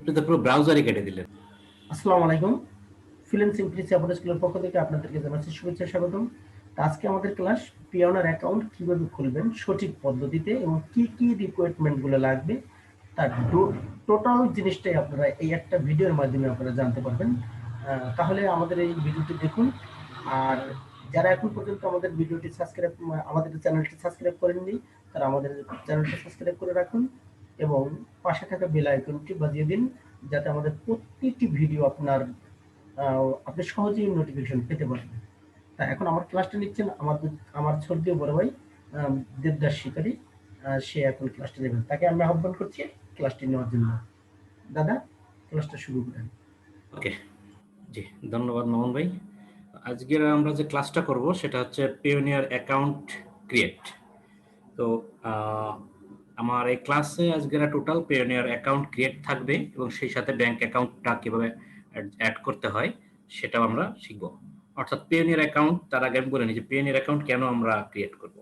আপনি তো পুরো ব্রাউজারই কেটে দিলেন। আসসালামু আলাইকুম। ফ্রিল্যান্সিং প্রিন্সিপাল স্কুলের পক্ষ থেকে আপনাদেরকে জানাচ্ছি শুভেচ্ছা স্বাগতম। আজকে আমাদের ক্লাস পিওনার অ্যাকাউন্ট কিভাবে খুলবেন সঠিক পদ্ধতিতে এবং কি কি রিকোয়ারমেন্ট গুলো লাগবে তার টোটাল জিনিসটাই আপনারা এই একটা ভিডিওর মাধ্যমে আপনারা জানতে পারবেন। তাহলে আমাদের এই ভিডিওটি দেখুন। আর যারা এখন পর্যন্ত আমাদের ভিডিওটি সাবস্ক্রাইব আমাদের চ্যানেলটি সাবস্ক্রাইব করেননি তারা আমাদের চ্যানেলটি সাবস্ক্রাইব করে রাখুন এবং পাশে থাকা বেল আইকনটি বাজিয়ে দিন যাতে আমাদের প্রত্যেকটি ভিডিও আপনি সহজেই নোটিফিকেশন পেতে পারবেন। তা এখন আমার ক্লাসটা নিচ্ছেন আমার শ্রদ্ধেয় বড় ভাই দেবদাস শিকারী। সে এখন ক্লাসটা নেবেন, তাকে আমি আহ্বান করছি ক্লাসটি নেওয়ার জন্য। দাদা, ক্লাসটা শুরু করেন। ওকে, জি ধন্যবাদ মামুন ভাই। আজকের আমরা যে ক্লাসটা করব সেটা হচ্ছে পিওনিয়ার অ্যাকাউন্ট ক্রিয়েট। তো আমার এই ক্লাসে আজকের টোটাল পিওনিয়ার অ্যাকাউন্ট ক্রিয়েট থাকবে এবং সেই সাথে ব্যাংক অ্যাকাউন্টটা কিভাবে অ্যাড করতে হয় সেটাও আমরা শিখব। অর্থাৎ পিওনিয়ার অ্যাকাউন্ট, তার আগে আমি বলে নিই যে পিওনিয়ার অ্যাকাউন্ট কেন আমরা ক্রিয়েট করব।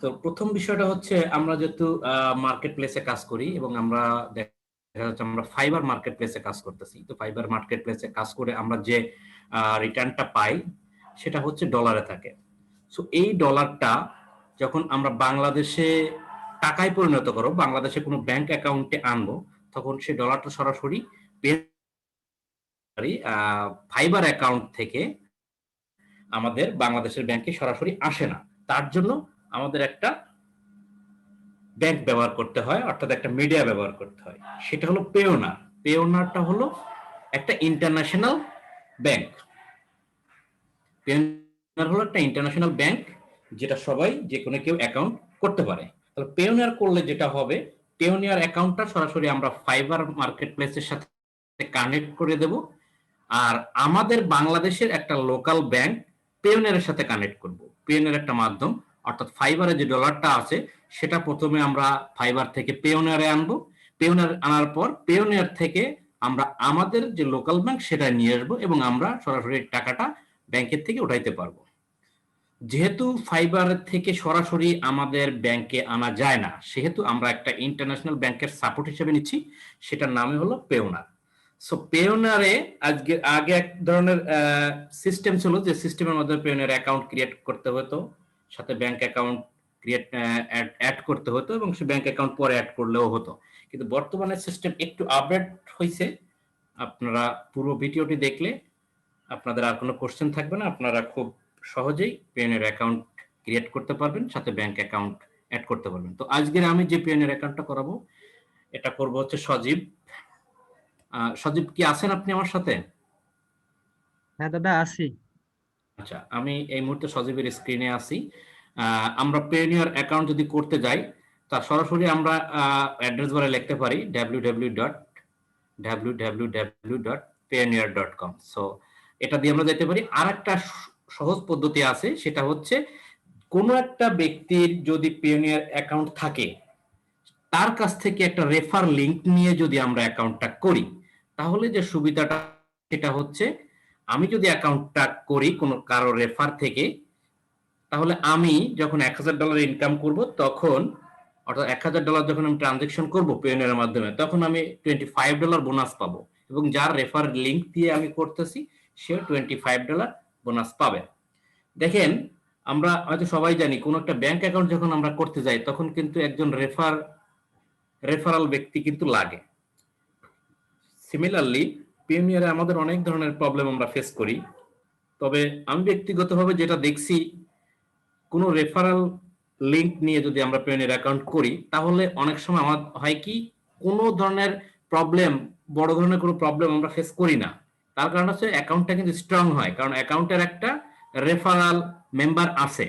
তো প্রথম বিষয়টা হচ্ছে আমরা যেহেতু মার্কেট প্লেসে কাজ করি এবং আমরা দেখা যাচ্ছে আমরা ফাইবার মার্কেট প্লেসে কাজ করতেছি। তো ফাইবার মার্কেট প্লেসে কাজ করে আমরা যে রিটার্নটা পাই সেটা হচ্ছে ডলারে থাকে। সো এই ডলারটা যখন আমরা বাংলাদেশে টাকায় পরিণত করব, বাংলাদেশে কোনো ব্যাংক অ্যাকাউন্টে আনবো, তখন সেই ডলারটা সরাসরি ফাইবার অ্যাকাউন্ট থেকে আমাদের বাংলাদেশের ব্যাংকে সরাসরি আসে না। তার জন্য আমাদের একটা ব্যাংক ব্যবহার করতে হয়, অর্থাৎ একটা মিডিয়া ব্যবহার করতে হয়। সেটা হলো পেওনার। পেওনারটা হলো একটা ইন্টারন্যাশনাল ব্যাংক। পেওনার হলো একটা ইন্টারন্যাশনাল ব্যাংক যেটা সবাই যে কোনো কেউ অ্যাকাউন্ট করতে পারে। তাহলে পেওনিয়ার করলে যেটা হবে, পেওনিয়ার অ্যাকাউন্টটা সরাসরি আমরা ফাইবার মার্কেট প্লেসের সাথে কানেক্ট করে দেব, আর আমাদের বাংলাদেশের একটা লোকাল ব্যাংক পেওনিয়ারের সাথে কানেক্ট করব। পেওনিয়ার একটা মাধ্যম, অর্থাৎ ফাইবারে যে ডলারটা আছে সেটা প্রথমে আমরা ফাইবার থেকে পেওনিয়ারে আনবো। পেওনিয়ার আনার পর পেওনিয়ার থেকে আমরা আমাদের যে লোকাল ব্যাংক সেটা নিয়ে আসবো এবং আমরা সরাসরি টাকাটা ব্যাংকের থেকে উঠাইতে পারবো। যেহেতু ফাইবার থেকে সরাসরি আমাদের ব্যাংকে আনা যায় না, সেহেতু আমরা একটা ইন্টারন্যাশনাল ব্যাংকের সাপোর্ট হিসেবে নিচ্ছি, সেটার নামে হলো পেওনার। সো পেওনারে আগে এক ধরনের সিস্টেম ছিল, যে সিস্টেমের মধ্যে পেওনার অ্যাকাউন্ট ক্রিয়েট করতে হতো, সাথে ব্যাংক অ্যাকাউন্ট ক্রিয়েট অ্যাড করতে হতো এবং সে ব্যাংক অ্যাকাউন্ট পরে অ্যাড করলেও হতো। কিন্তু বর্তমানে সিস্টেম একটু আপডেট হয়েছে। আপনারা পুরো ভিডিওটি দেখলে আপনাদের আর কোনো কোশ্চেন থাকবে না, আপনারা খুব সহজেই পেওনিয়ার অ্যাকাউন্ট ক্রিয়েট করতে পারবেন, সাথে ব্যাংক অ্যাকাউন্ট অ্যাড করতে পারবেন। তো আজকের আমি যে পেওনিয়ার অ্যাকাউন্টটা করাবো এটা করব হচ্ছে সজীব। সজীব কি আছেন আপনি আমার সাথে? হ্যাঁ দাদা, আছি। আচ্ছা, আমি এই মুহূর্তে সজীবের স্ক্রিনে আছি। আমরা পেওনিয়ার অ্যাকাউন্ট যদি করতে যাই, তা সরাসরি আমরা অ্যাড্রেস বারে লিখতে পারি www.payoneer.com। সো এটা দিয়ে আমরা যেতে পারি। আর একটা সহজ পদ্ধতি আছে, সেটা হচ্ছে কোনো একটা ব্যক্তির যদি পেওনিয়ার অ্যাকাউন্ট থাকে, তার কাছ থেকে একটা রেফার লিংক নিয়ে যদি আমরা অ্যাকাউন্টটা করি, তাহলে যে সুবিধাটা সেটা হচ্ছে, আমি যদি অ্যাকাউন্টটা করি কোনো কারো রেফার থেকে, তাহলে আমি যখন $1000 ইনকাম করব তখন, অর্থাৎ $1000 যখন আমি ট্রানজেকশন করব পেওনিয়ারের মাধ্যমে, তখন আমি $25 বোনাস পাবো এবং যার রেফার লিংক দিয়ে আমি করতেছি সে $25 বোনাস পাবে। দেখেন, আমরা হয়তো সবাই জানি কোন একটা ব্যাংক অ্যাকাউন্ট যখন আমরা করতে যাই তখন কিন্তু একজন রেফারাল ব্যক্তি কিন্তু লাগে। সিমিলারলি পেওনিয়ারে আমাদের অনেক ধরনের প্রবলেম আমরা ফেস করি। তবে আমি ব্যক্তিগতভাবে যেটা দেখছি, কোনো রেফারাল লিংক নিয়ে যদি আমরা পেওনিয়ার অ্যাকাউন্ট করি, তাহলে অনেক সময় আমার হয় কি, কোনো ধরনের প্রবলেম, বড় ধরনের কোনো প্রবলেম আমরা ফেস করি না। তার কারণ হচ্ছে অ্যাকাউন্টটা কিন্তু স্ট্রং হয়, কারণ অ্যাকাউন্টের একটা রেফারাল মেম্বার আছে,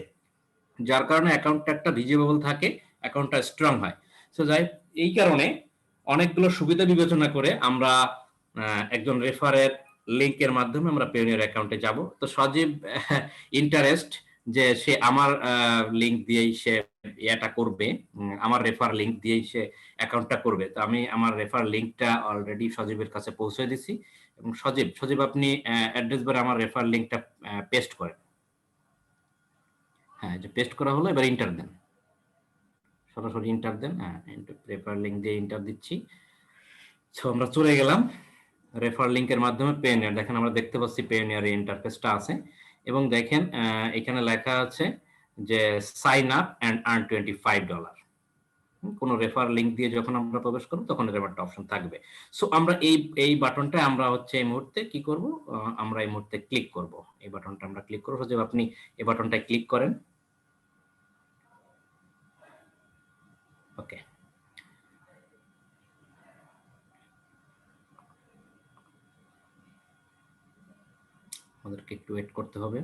যার কারণে অ্যাকাউন্টটা একটা ভিজিবল থাকে, অ্যাকাউন্টটা স্ট্রং হয়। সো যাই, এই কারণে অনেকগুলো সুবিধা বিবেচনা করে আমরা একজন রেফারের লিংকের মাধ্যমে আমরা পেওনিয়ার অ্যাকাউন্টে যাব। তো সজীব ইন্টারেস্ট যে সে আমার লিংক দিয়েই সে এটা করবে, আমার রেফার লিংক দিয়েই সে অ্যাকাউন্টটা করবে। তো আমি আমার রেফার লিংকটা অলরেডি সজীবের কাছে পৌঁছে দিছি এবং সজীব আপনি অ্যাড্রেস বারে আমার রেফার লিংকটা পেস্ট করেন। হ্যাঁ, যে পেস্ট করা হলো, এবার ইন্টার দেন, সরাসরি ইন্টার দেন। হ্যাঁ, রেফার লিংক দিয়ে ইন্টার দিচ্ছি। সো আমরা চলে গেলাম রেফার লিংকের মাধ্যমে পেওনিয়ার। দেখেন আমরা দেখতে পাচ্ছি পেওনিয়ার এই ইন্টারফেসটা আছে এবং দেখেন এখানে লেখা আছে যে সাইন আপ এন্ড আর্ন $25। কোনো রেফার লিংক দিয়ে যখন আমরা প্রবেশ করব তখন এরকম একটা অপশন থাকবে। সো আমরা এই বাটনটা আমরা হচ্ছে এই মুহূর্তে কি করব, আমরা এই মুহূর্তে ক্লিক করব। এই বাটনটা আমরা ক্লিক করব। যে আপনি এই বাটনটায় ক্লিক করেন। ওকে, আমাদেরকে একটু ওয়েট করতে হবে।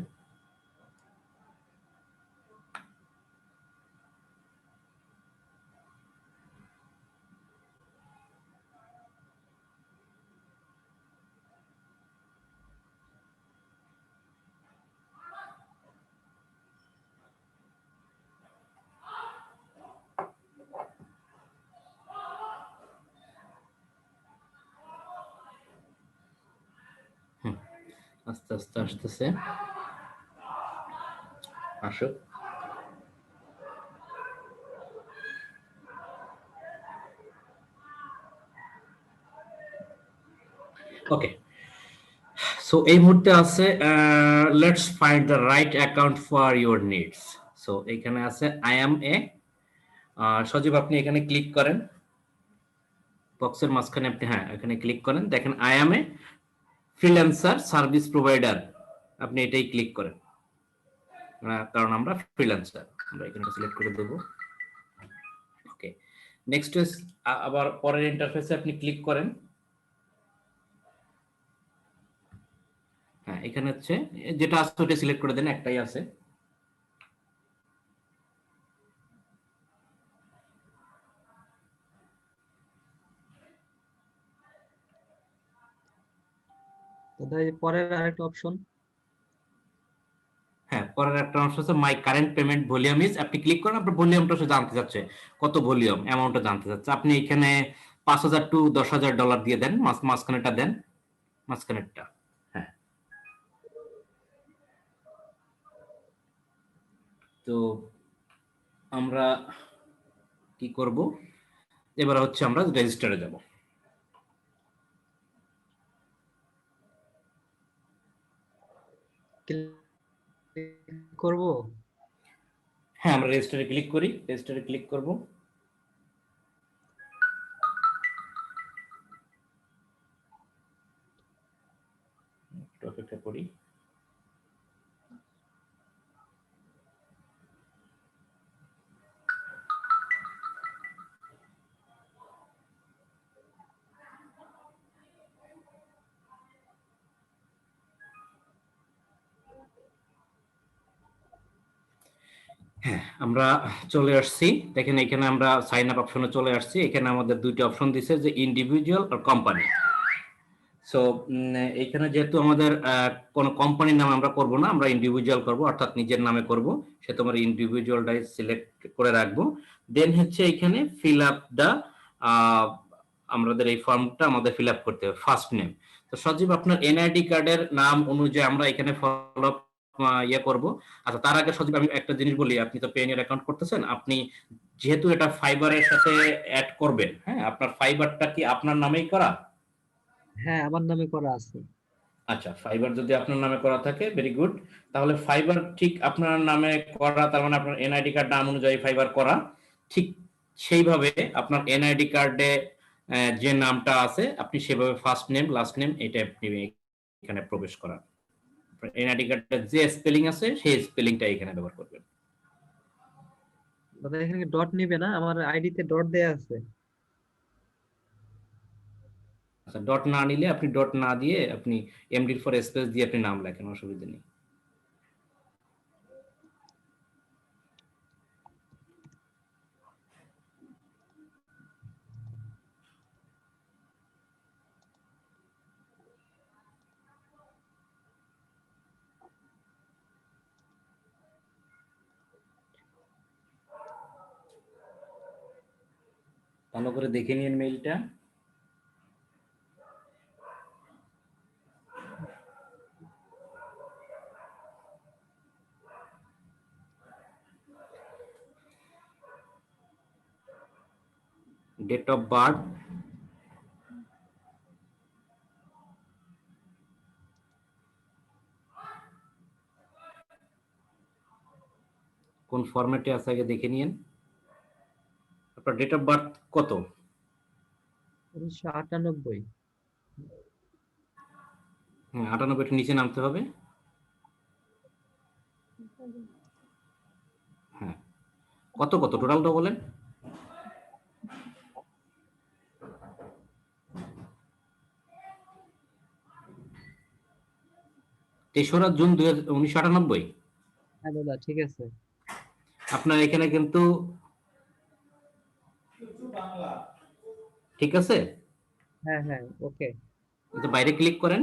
আস্তে আস্তে আসতেছে, আসো। ওকে, সো এই মুহূর্তে আছে let's find the right account for your needs. So এখানে আছে আই এম এ, সজীব আপনি এখানে ক্লিক করেন, বক্সের মাঝখানে আপনি, হ্যাঁ এখানে ক্লিক করেন। দেখেন I am a freelancer service provider, আপনি এটাই ক্লিক করেন। কারণ আমরা ফ্রিল্যান্সার, আমরা এখানে সিলেক্ট করে দেবো। ওকে, নেক্সট ইজ, আবার পরের ইন্টারফেসে আপনি ক্লিক করেন। হ্যাঁ এখানে হচ্ছে যেটা আছে ওটা সিলেক্ট করে দেন, একটাই আছে। দাদা এই পরের আরেকটা অপশন। হ্যাঁ, পরের একটা অংশ আছে মাই কারেন্ট পেমেন্ট ভলিউম ইজ, আপনি ক্লিক করেন, আপনার ভলিউমটা সে জানতে চাচ্ছে, কত ভলিউম অ্যামাউন্টটা জানতে চাচ্ছে। আপনি এখানে 5,000 টু $10,000 দিয়ে দেন, মাঝখানেটা দেন, মাঝখানেরটা। হ্যাঁ, তো আমরা কি করব, এবার হচ্ছে আমরা রেজিস্টারে যাব। ক্লিক করব। হ্যাঁ, আমরা রেজিস্টারে ক্লিক করি, রেজিস্টারে ক্লিক করব। একটু অপেক্ষা করি। হ্যাঁ, আমরা চলে আসছি। দেখেন এখানে আমরা সাইন আপ অপশনে চলে আসছি। এখানে আমাদের দুইটা অপশন দিছে, যে ইন্ডিভিজুয়াল আর কোম্পানি। সো এইখানে যেহেতু আমাদের কোনো কোম্পানির নামে আমরা করব না, আমরা ইন্ডিভিজুয়াল করব, অর্থাৎ নিজের নামে করব, সে তোমার ইন্ডিভিজুয়ালটাই সিলেক্ট করে রাখবো। দেন হচ্ছে এখানে ফিল আপ দা, আমাদের এই ফর্মটা আমাদের ফিল আপ করতে হবে, ফার্স্ট নেম। তো সজীব আপনার এনআইডি কার্ডের নাম অনুযায়ী আমরা এখানে ফলো ইয়ে করব। আচ্ছা, তার আগে সজীব আমি একটা জিনিস বলি, আপনি তো পেনিয়ার অ্যাকাউন্ট করতেছেন, আপনি যেহেতু এটা ফাইবারের সাথে অ্যাড করবেন, হ্যাঁ আপনার ফাইবারটা কি আপনার নামেই করা? হ্যাঁ আমার নামে করা আছে। আচ্ছা, ফাইবার যদি আপনার নামে করা থাকে, ভেরি গুড। তাহলে ফাইবার ঠিক আপনার নামে করা, তার মানে আপনার এনআইডি কার্ড নাম অনুযায়ী ফাইবার করা। ঠিক সেইভাবে আপনার এনআইডি কার্ডে যে নামটা আছে, আপনি সেভাবে ফার্স্ট নেম লাস্ট নেম এটা আপনি এখানে প্রবেশ করান। এনআইডি কার্ডে যে স্পেলিং আছে সেই স্পেলিংটা এখানে ব্যবহার করবেন। দাদা এখানে ডট নিবে না? আমার আইডিতে ডট দেয়া আছে। আচ্ছা, ডট না নিলে আপনি ডট না দিয়ে আপনি এমডির ফর স্পেস দিয়ে আপনি নাম লেখেন, অসুবিধা নেই। ভালো করে দেখে নিন মেইলটা। ডেট অফ বার্থ কোন ফরম্যাটে আছে আগে দেখে নিন। আপনার ডেট অফ বার্থ কত? 1998। হ্যাঁ, 98 নিচে নামতে হবে। হ্যাঁ, কত কত টোটালটা বলেন। 3রা জুন 1998। হ্যাঁ দাদা, ঠিক আছে। আপনার এখানে কিন্তু ঠিক আছে। হ্যাঁ হ্যাঁ, ওকে। কিন্তু বাইরে ক্লিক করেন,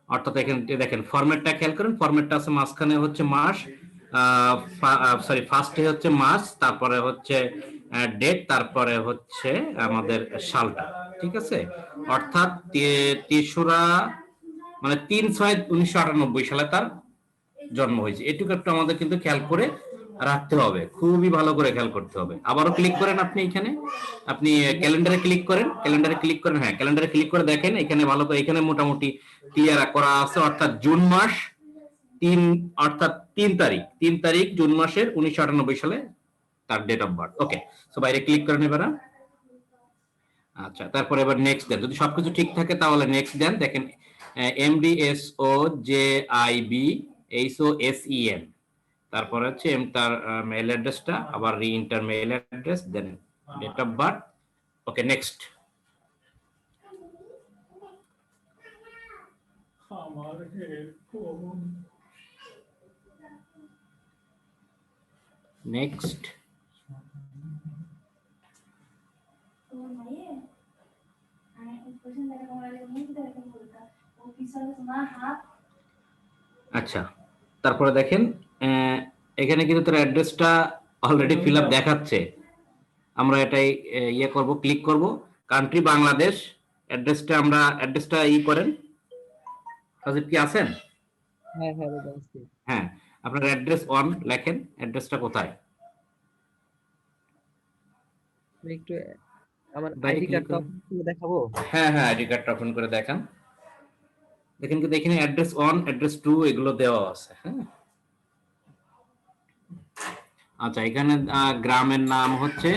অর্থাৎ এখানে দেখেন ফরম্যাটটা খেয়াল করেন। ফরম্যাটটা আছে মাঝখানে হচ্ছে মাস, সরি ফার্স্টে হচ্ছে মাস, তারপরে হচ্ছে ডেট, তারপরে হচ্ছে আমাদের সালটা। ঠিক আছে, অর্থাৎ 3রা মানে 3/6/1998 সালে তার জন্ম হয়েছে। এটুকু একটু আমাদের কিন্তু খেয়াল করে রাখতে হবে, খুবই ভালো করে খেয়াল করতে হবে। আবারও ক্লিক করেন আপনি এখানে, আপনি ক্যালেন্ডারে ক্লিক করেন, ক্যালেন্ডারে ক্লিক করেন, হ্যাঁ ক্যালেন্ডারে ক্লিক করে দেখেন এখানে ভালো করে, এখানে মোটামুটি ক্লিয়ার করা আছে। অর্থাৎ জুন মাস 3, অর্থাৎ 3 তারিখ জুন মাসের 1998 সালে তার date of birth. Okay, so বাইরে ক্লিক করেন এবার। আচ্ছা, তারপরে এবার নেক্সট দেন। যদি সবকিছু ঠিক থাকে তাহলে নেক্সট দেন। দেখেন MDSOJIBHOSEN, তারপরে হচ্ছে তার মেল অ্যাড্রেসটা, আবার re enter mail address, then date of birth. Okay, next. Next. আচ্ছা, তারপরে দেখেন এখানে কিন্তু তার অ্যাড্রেসটা অলরেডি ফিল আপ দেখাচ্ছে। আমরা এটাই ইয়ে করব, ক্লিক করব, কান্ট্রি বাংলাদেশ, অ্যাড্রেসটা করেন। সাজিদ কি আছেন? হ্যাঁ হ্যাঁ দাদা, আছি। হ্যাঁ, আপনার অ্যাড্রেস অন লেখেন, অ্যাড্রেসটা কোথায়? আমি একটু আমার বাইরে আইডি ক্লিক কার্ডটা করুন। দেখাবো। হ্যাঁ হ্যাঁ, আইডি কার্ডটা ওপেন করে দেখান। দেখেন কিন্তু এখানে অ্যাড্রেস 1, অ্যাড্রেস 2 এগুলো দেওয়া আছে। হ্যাঁ, আচ্ছা, এখানে গ্রামের নাম হচ্ছে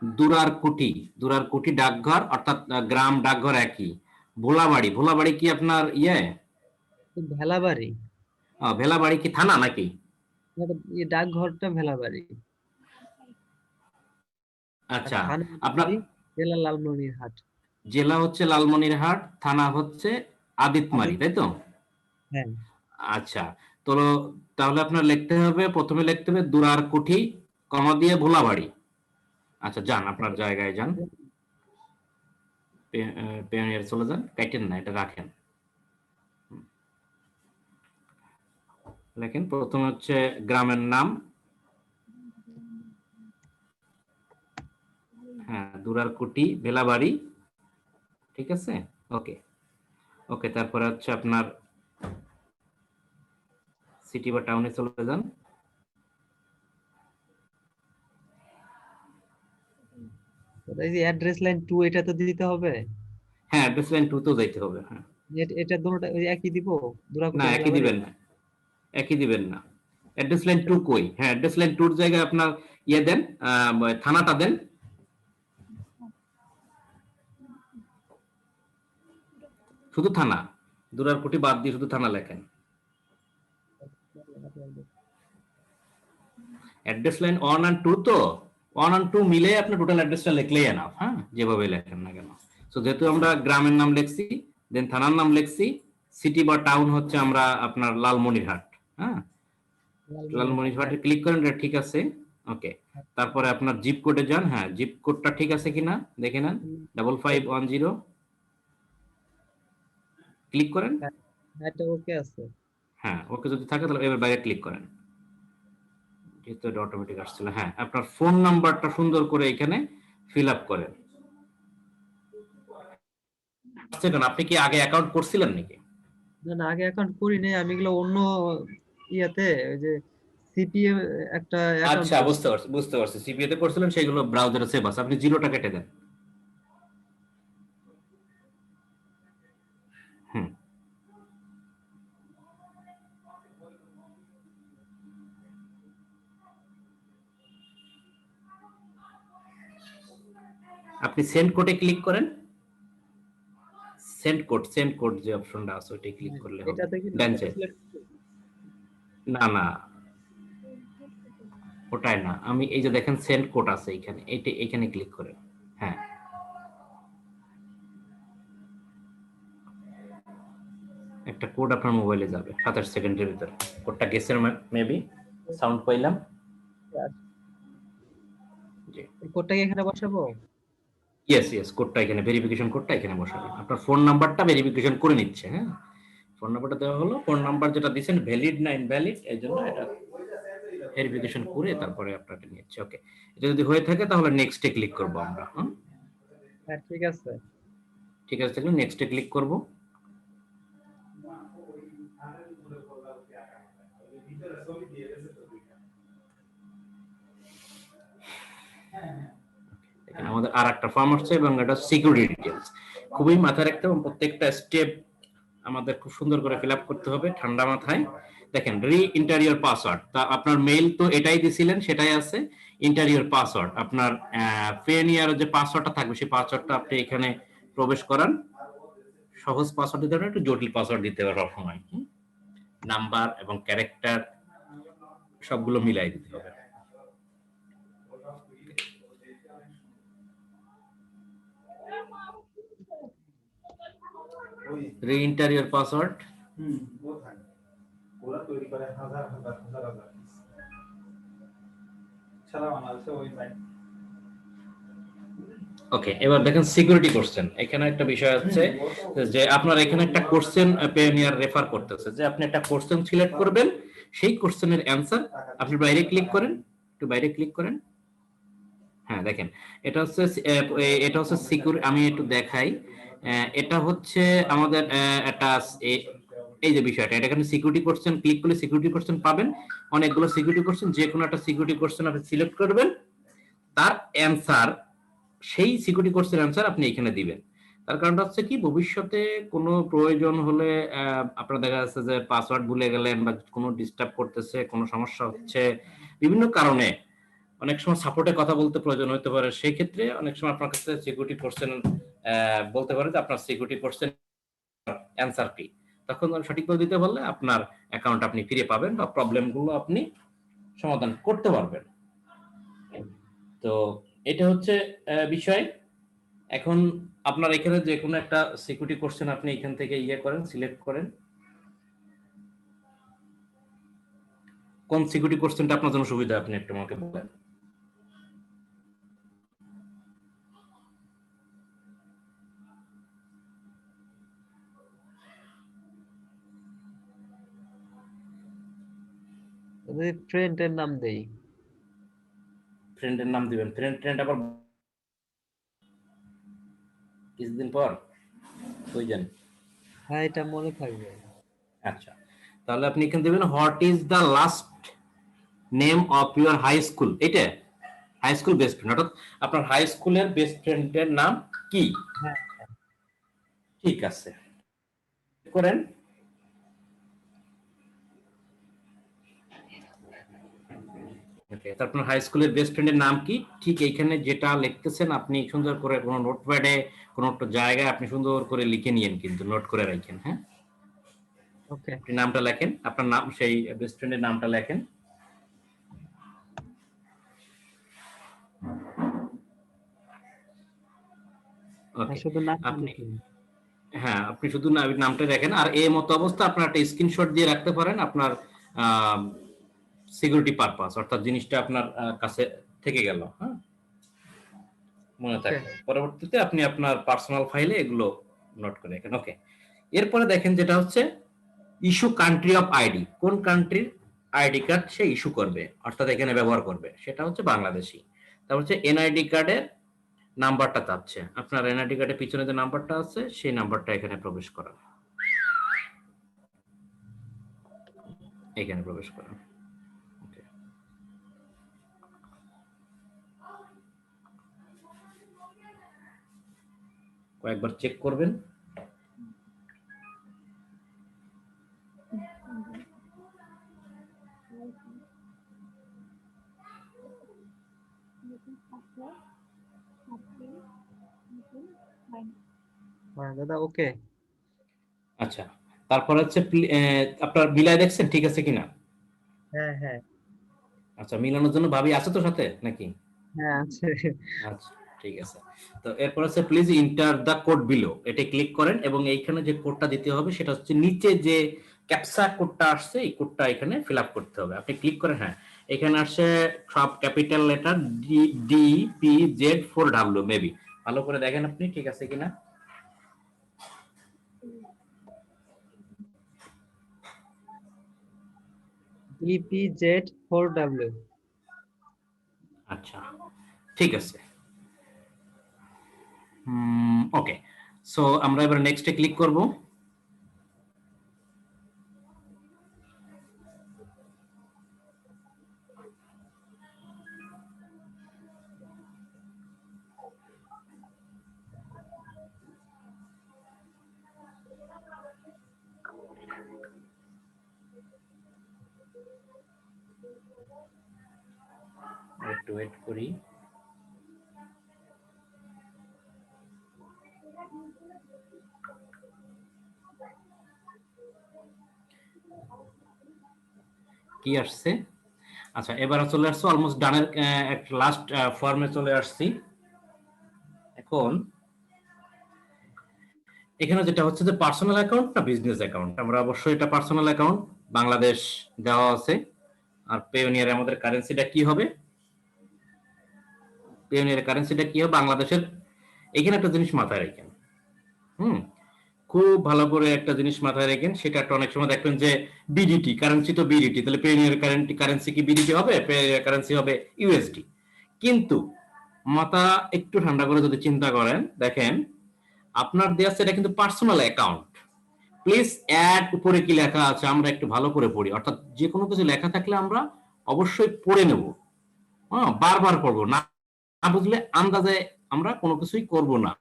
দুরারকুটি, দুরারকুটি ডাকঘর, অর্থাৎ গ্রাম ডাকঘর একই। ভোলাবাড়ি, ভোলাবাড়ি কি আপনার ভেলাবাড়ি। ভেলাবাড়ি কি থানা নাকি? ডাকঘরটা ভেলাবাড়ি। আর আচ্ছা, থানা আপনার জেলা লালমনিরহাট। জেলা হচ্ছে লালমনিরহাট, থানা হচ্ছে আদিতমারি, আদিত। তাই তো? হ্যাঁ। আচ্ছা, তো তাহলে আপনার লিখতে হবে, প্রথমে লিখতে হবে দুরারকুঠি, কমা দিয়ে ভোলাবাড়ি। আচ্ছা, যান আপনার জায়গায় যান, পেয়নিয়ার চলে যান, কাটেন না, এটা রাখেন। লেখেন প্রথমে হচ্ছে গ্রামের নাম, হ্যাঁ দুরারকুটি ভেলাবাড়ি, ঠিক আছে। ওকে, ওকে, তারপরে হচ্ছে আপনার সিটি বা টাউনে চলে যান। দাদা, এই যে অ্যাড্রেস লাইন 2 এটা তো দিতে হবে। হ্যাঁ, অ্যাড্রেস লাইন 2 তেও যাইতে হবে। হ্যাঁ, এটা দুটোটা ওই একই দিব। না দুরাকুটি একই ভেলাবাড়ি। দিবেন না, একই দিবেন না। অ্যাড্রেস লাইন 2 কই? হ্যাঁ, অ্যাড্রেস লাইন 2 এর জায়গায় আপনার দেন, থানাটা দেন। শুধু থানা, দুরারকুটি বাদ দিয়ে শুধু থানা লেখেন। অ্যাড্রেস লাইন 1 আর 2 তো 1 আর 2 মিলে আপনি টোটাল অ্যাড্রেসটা লিখলেই এনাফ। হ্যাঁ, যেভাবে লেখেন না কেন। সো যেহেতু আমরা গ্রামের নাম লিখছি, দেন থানার নাম লিখছি, সিটি বা টাউন হচ্ছে আমরা আপনার লালমনিরহাট। হ্যাঁ, লালমনিরহাট, হ্যাঁ। লালমনিরহাটে ক্লিক করেন, এটা ঠিক আছে। ওকে, তারপরে আপনার জিপ কোডে যান। হ্যাঁ, জিপ কোডটা ঠিক আছে কিনা দেখে নেন। 5510 ক্লিক করেন। হ্যাঁ, এটা ওকে আছে। হ্যাঁ, ওকে যদি থাকে তাহলে এবার বাইরে ক্লিক করেন, যেহেতু এটা অটোমেটিক আসছিল। হ্যাঁ, আপনার ফোন নাম্বারটা সুন্দর করে এখানে ফিল আপ করেন। সেকেন্ড, আপনি কি আগে অ্যাকাউন্ট করছিলেন নাকি? না না, আগে অ্যাকাউন্ট করি নাই আমি, এগুলো অন্য ইয়াতে ওই যে সিপিএ একটা অ্যাকাউন্ট আচ্ছা, করছি। বুঝতে পারছি, বুঝতে পারছি। সিপিএ তে করছিলেন, সেগুলো ব্রাউজারে সেভ আছে, আপনি 0টা কেটে দেন। হুম, আপনি সেন্ড কোড যে অপশনটা আছে ওইটাই ক্লিক করলে হবে এটাতে কি বেঞ্চে। নাম্বারটা সিলেক্ট না না, ওটাই না, আমি এই যে দেখেন সেন্ড কোড আছে এখানে, এখানে ক্লিক করেন। হ্যাঁ, একটা কোড আপনার মোবাইলে যাবে 27 সেকেন্ডের ভিতরে। কোডটা গেছে মেবি, সাউন্ড পাইলাম। জি, এই কোডটা কি এখানে বসাবো? ইয়েস কোডটা এখানে, ভেরিফিকেশন কোডটা এখানে বসাবেন। আপনার ফোন নাম্বারটা ভেরিফিকেশন করে নিচ্ছে। হ্যাঁ, ফোন নাম্বারটা দেওয়া হলো, ফোন নাম্বার যেটা দিচ্ছেন ভ্যালিড না ইনভ্যালিড, এই জন্য এটা ভেরিফিকেশন করে তারপরে আপনাকে নিচ্ছে। ওকে, এটা যদি হয়ে থাকে তাহলে নেক্সটে ক্লিক করব আমরা। হ্যাঁ ঠিক আছে। ঠিক আছে, তাহলে নেক্সটে ক্লিক করব। এখানে আমাদের আর একটা ফর্ম আসছে এবং এটা সিকিউরিটি ডিটেইলস। খুবই মাথায় রাখতে হবে, প্রত্যেকটা স্টেপ আমাদের খুব সুন্দর করে ফিল আপ করতে হবে ঠান্ডা মাথায়। দেখেন, রি ইন্টারিয়র পাসওয়ার্ড, তা আপনার মেইল তো এটাই দিছিলেন, সেটাই আছে। ইন্টারিয়র পাসওয়ার্ড, আপনার পেনিয়ার যে পাসওয়ার্ডটা থাকবে সেই পাসওয়ার্ডটা আপনি এখানে প্রবেশ করান। সহজ পাসওয়ার্ড দিতে পারেন, একটু জটিল পাসওয়ার্ড দিতে পারেন সবসময়। নাম্বার এবং ক্যারেক্টার সবগুলো মিলাই দিতে হবে। রি ইন্টারিয়র পাসওয়ার্ড, ওরা তৈরি করে হাজার হাজার হাজার হাজার piece। সারা বাংলাদেশে ওই সাইট। ওকে, এবার দেখেন সিকিউরিটি কোশ্চেন। এখানে একটা বিষয় হচ্ছে যে আপনার এখানে একটা কোশ্চেন পেওনিয়ার রেফার করতেছে যে আপনি একটা কোশ্চেন সিলেক্ট করবেন, সেই কোশ্চেনের অ্যান্সার আপনি বাইরে ক্লিক করেন, একটু বাইরে ক্লিক করেন। হ্যাঁ দেখেন, এটা হচ্ছে সিকিউর, আমি একটু দেখাই। এটা হচ্ছে আমাদের একটা এই যে বিষয়টা, এটা এখানে সিকিউরিটি কোশ্চেন ক্লিক করলে সিকিউরিটি কোশ্চেন পাবেন। অনেকগুলো সিকিউরিটি কোশ্চেন, যে কোনো একটা সিকিউরিটি কোশ্চেন আপনি সিলেক্ট করবেন, তার অ্যান্সার, সেই সিকিউরিটি কোর্সের অ্যান্সার আপনি এখানে দিবেন। তার কারণটা হচ্ছে কি, ভবিষ্যতে কোনো প্রয়োজন হলে আপনার দেখা যাচ্ছে যে পাসওয়ার্ড ভুলে গেলেন বা কোনো ডিস্টার্ব করতেছে, কোনো সমস্যা হচ্ছে বিভিন্ন কারণে, অনেক সময় সাপোর্টে কথা বলতে প্রয়োজন হতে পারে, সেই ক্ষেত্রে অনেক সময় আপনার কাছে সিকিউরিটি কোশ্চেন বলতে পারে যে আপনার সিকিউরিটি কোশ্চেন অ্যান্সার কি, তখন সঠিকভাবে দিতে পারলে আপনার অ্যাকাউন্ট আপনি ফিরে পাবেন বা প্রবলেমগুলো আপনি সমাধান করতে পারবেন। তো এটা হচ্ছে বিষয়। এখন আপনার এখানে যে কোনো একটা সিকিউরিটি কোশ্চেন আপনি এখান থেকে করেন, সিলেক্ট করেন। কোন সিকিউরিটি কোশ্চেনটা আপনার জন্য সুবিধা আপনি একটু আমাকে বলেন। যদি ফ্রেন্ডের নাম দেই। ফ্রেন্ডের নাম দিবেন, ফ্রেন্ড আবার কিছুদিন পর বুঝছেন। হ্যাঁ এটা মনে থাকবে। আচ্ছা, তাহলে আপনি এখানে দিবেন what is the last name of your high school. এটা হাই স্কুল বেস্ট ফ্রেন্ড, অর্থাৎ আপনার হাই স্কুলের বেস্ট ফ্রেন্ডের নাম কি। হ্যাঁ ঠিক আছে, করেন। আপনার হাই স্কুলের বেস্ট ফ্রেন্ডের নাম কি, ঠিক এইখানে যেটা লিখতেছেন আপনি সুন্দর করে কোনো নোটপ্যাডে কোনো একটা জায়গায় আপনি সুন্দর করে লিখে নিয়েন, কিন্তু নোট করে রাখেন। হ্যাঁ, ওকে। আপনি নামটা লেখেন, আপনার নাম, সেই বেস্ট ফ্রেন্ডের নামটা লেখেন। ওকে, শুধু নাম আপনি, লিখি। হ্যাঁ আপনি শুধু নামটা দেখেন, আর এই মতো অবস্থা আপনার একটা স্ক্রিনশট দিয়ে রাখতে পারেন আপনার সিকিউরিটি পারপাস, অর্থাৎ জিনিসটা আপনার কাছে থেকে গেল। হ্যাঁ, মনে ওকে। থাকবে, পরবর্তীতে আপনি আপনার পার্সোনাল ফাইলে এগুলো নোট করে রাখেন। ওকে, এরপরে দেখেন যেটা হচ্ছে ইস্যু কান্ট্রি অফ আইডি, কোন কান্ট্রির আইডি কার্ড সে ইস্যু করবে, অর্থাৎ এখানে ব্যবহার করবে, সেটা হচ্ছে বাংলাদেশি। তারপর হচ্ছে এনআইডি কার্ডের নাম্বারটা চাচ্ছে, আপনার এনআইডি কার্ডের পিছনে যে নাম্বারটা আছে সেই নাম্বারটা এখানে প্রবেশ করান, এখানে প্রবেশ করান। Okay. কয়েকবার চেক করবেন। হ্যাঁ দাদা, ওকে। আচ্ছা, তারপর হচ্ছে আপনার মিলায় দেখছেন ঠিক আছে কিনা? হ্যাঁ হ্যাঁ আচ্ছা, মিলানোর জন্য ভাবি আছে তো সাথে নাকি? হ্যাঁ, আছে। আচ্ছা, ঠিক আছে। তো এরপর হচ্ছে please enter the code below, এটা ক্লিক করেন এবং এইখানে যে কোডটা দিতে হবে সেটা হচ্ছে নিচে যে ক্যাপসা কোডটা আসছে এই কোডটা এখানে ফিল আপ করতে হবে। আপনি ক্লিক করেন, হ্যাঁ এখানে আসছে সব capital letter D D P Z 4 maybe, ভালো করে দেখেন আপনি ঠিক আছে কিনা। DPZ4W। আচ্ছা, ঠিক আছে। ওকে, সো আমরা এবার নেক্সটে ক্লিক করব। একটু ওয়েট করি। কি আসছে? আচ্ছা, এবার চলে আসছে অলমোস্ট ডানের একটা লাস্ট ফর্মে চলে আসছি। এখন এখানে যেটা হচ্ছে যে পার্সোনাল অ্যাকাউন্ট না বিজনেস অ্যাকাউন্ট, আমরা অবশ্যই এটা পার্সোনাল অ্যাকাউন্ট, বাংলাদেশ দেওয়া আছে। আর পেওনিয়ারে আমাদের কারেন্সিটা কি হবে? পেওনিয়ারের কারেন্সিটা কি হবে বাংলাদেশের? এখানে একটা জিনিস মাথায় রাখেন, হুম, খুব ভালো করে একটা জিনিস মাথায় রাখেন, সেটা একটা অনেক সময় দেখবেন যে বিডিটি কারেন্সি, তো বিডিটি তাহলে পেওনিয়ার কারেন্সি কি বিডিটি হবে? পেওনিয়ার কারেন্সি হবে ইউএসডি। কিন্তু মাথা একটু ঠান্ডা করে যদি চিন্তা করেন, দেখেন আপনার দেওয়া সেটা কিন্তু পার্সোনাল অ্যাকাউন্ট। প্লিজ অ্যাড উপরে কি লেখা আছে আমরা একটু ভালো করে পড়ি, অর্থাৎ যে কোনো কিছু লেখা থাকলে আমরা অবশ্যই পড়ে নেব, হ্যাঁ বারবার পড়বো না, না বুঝলে আন্দাজে আমরা কোনো কিছুই করব না,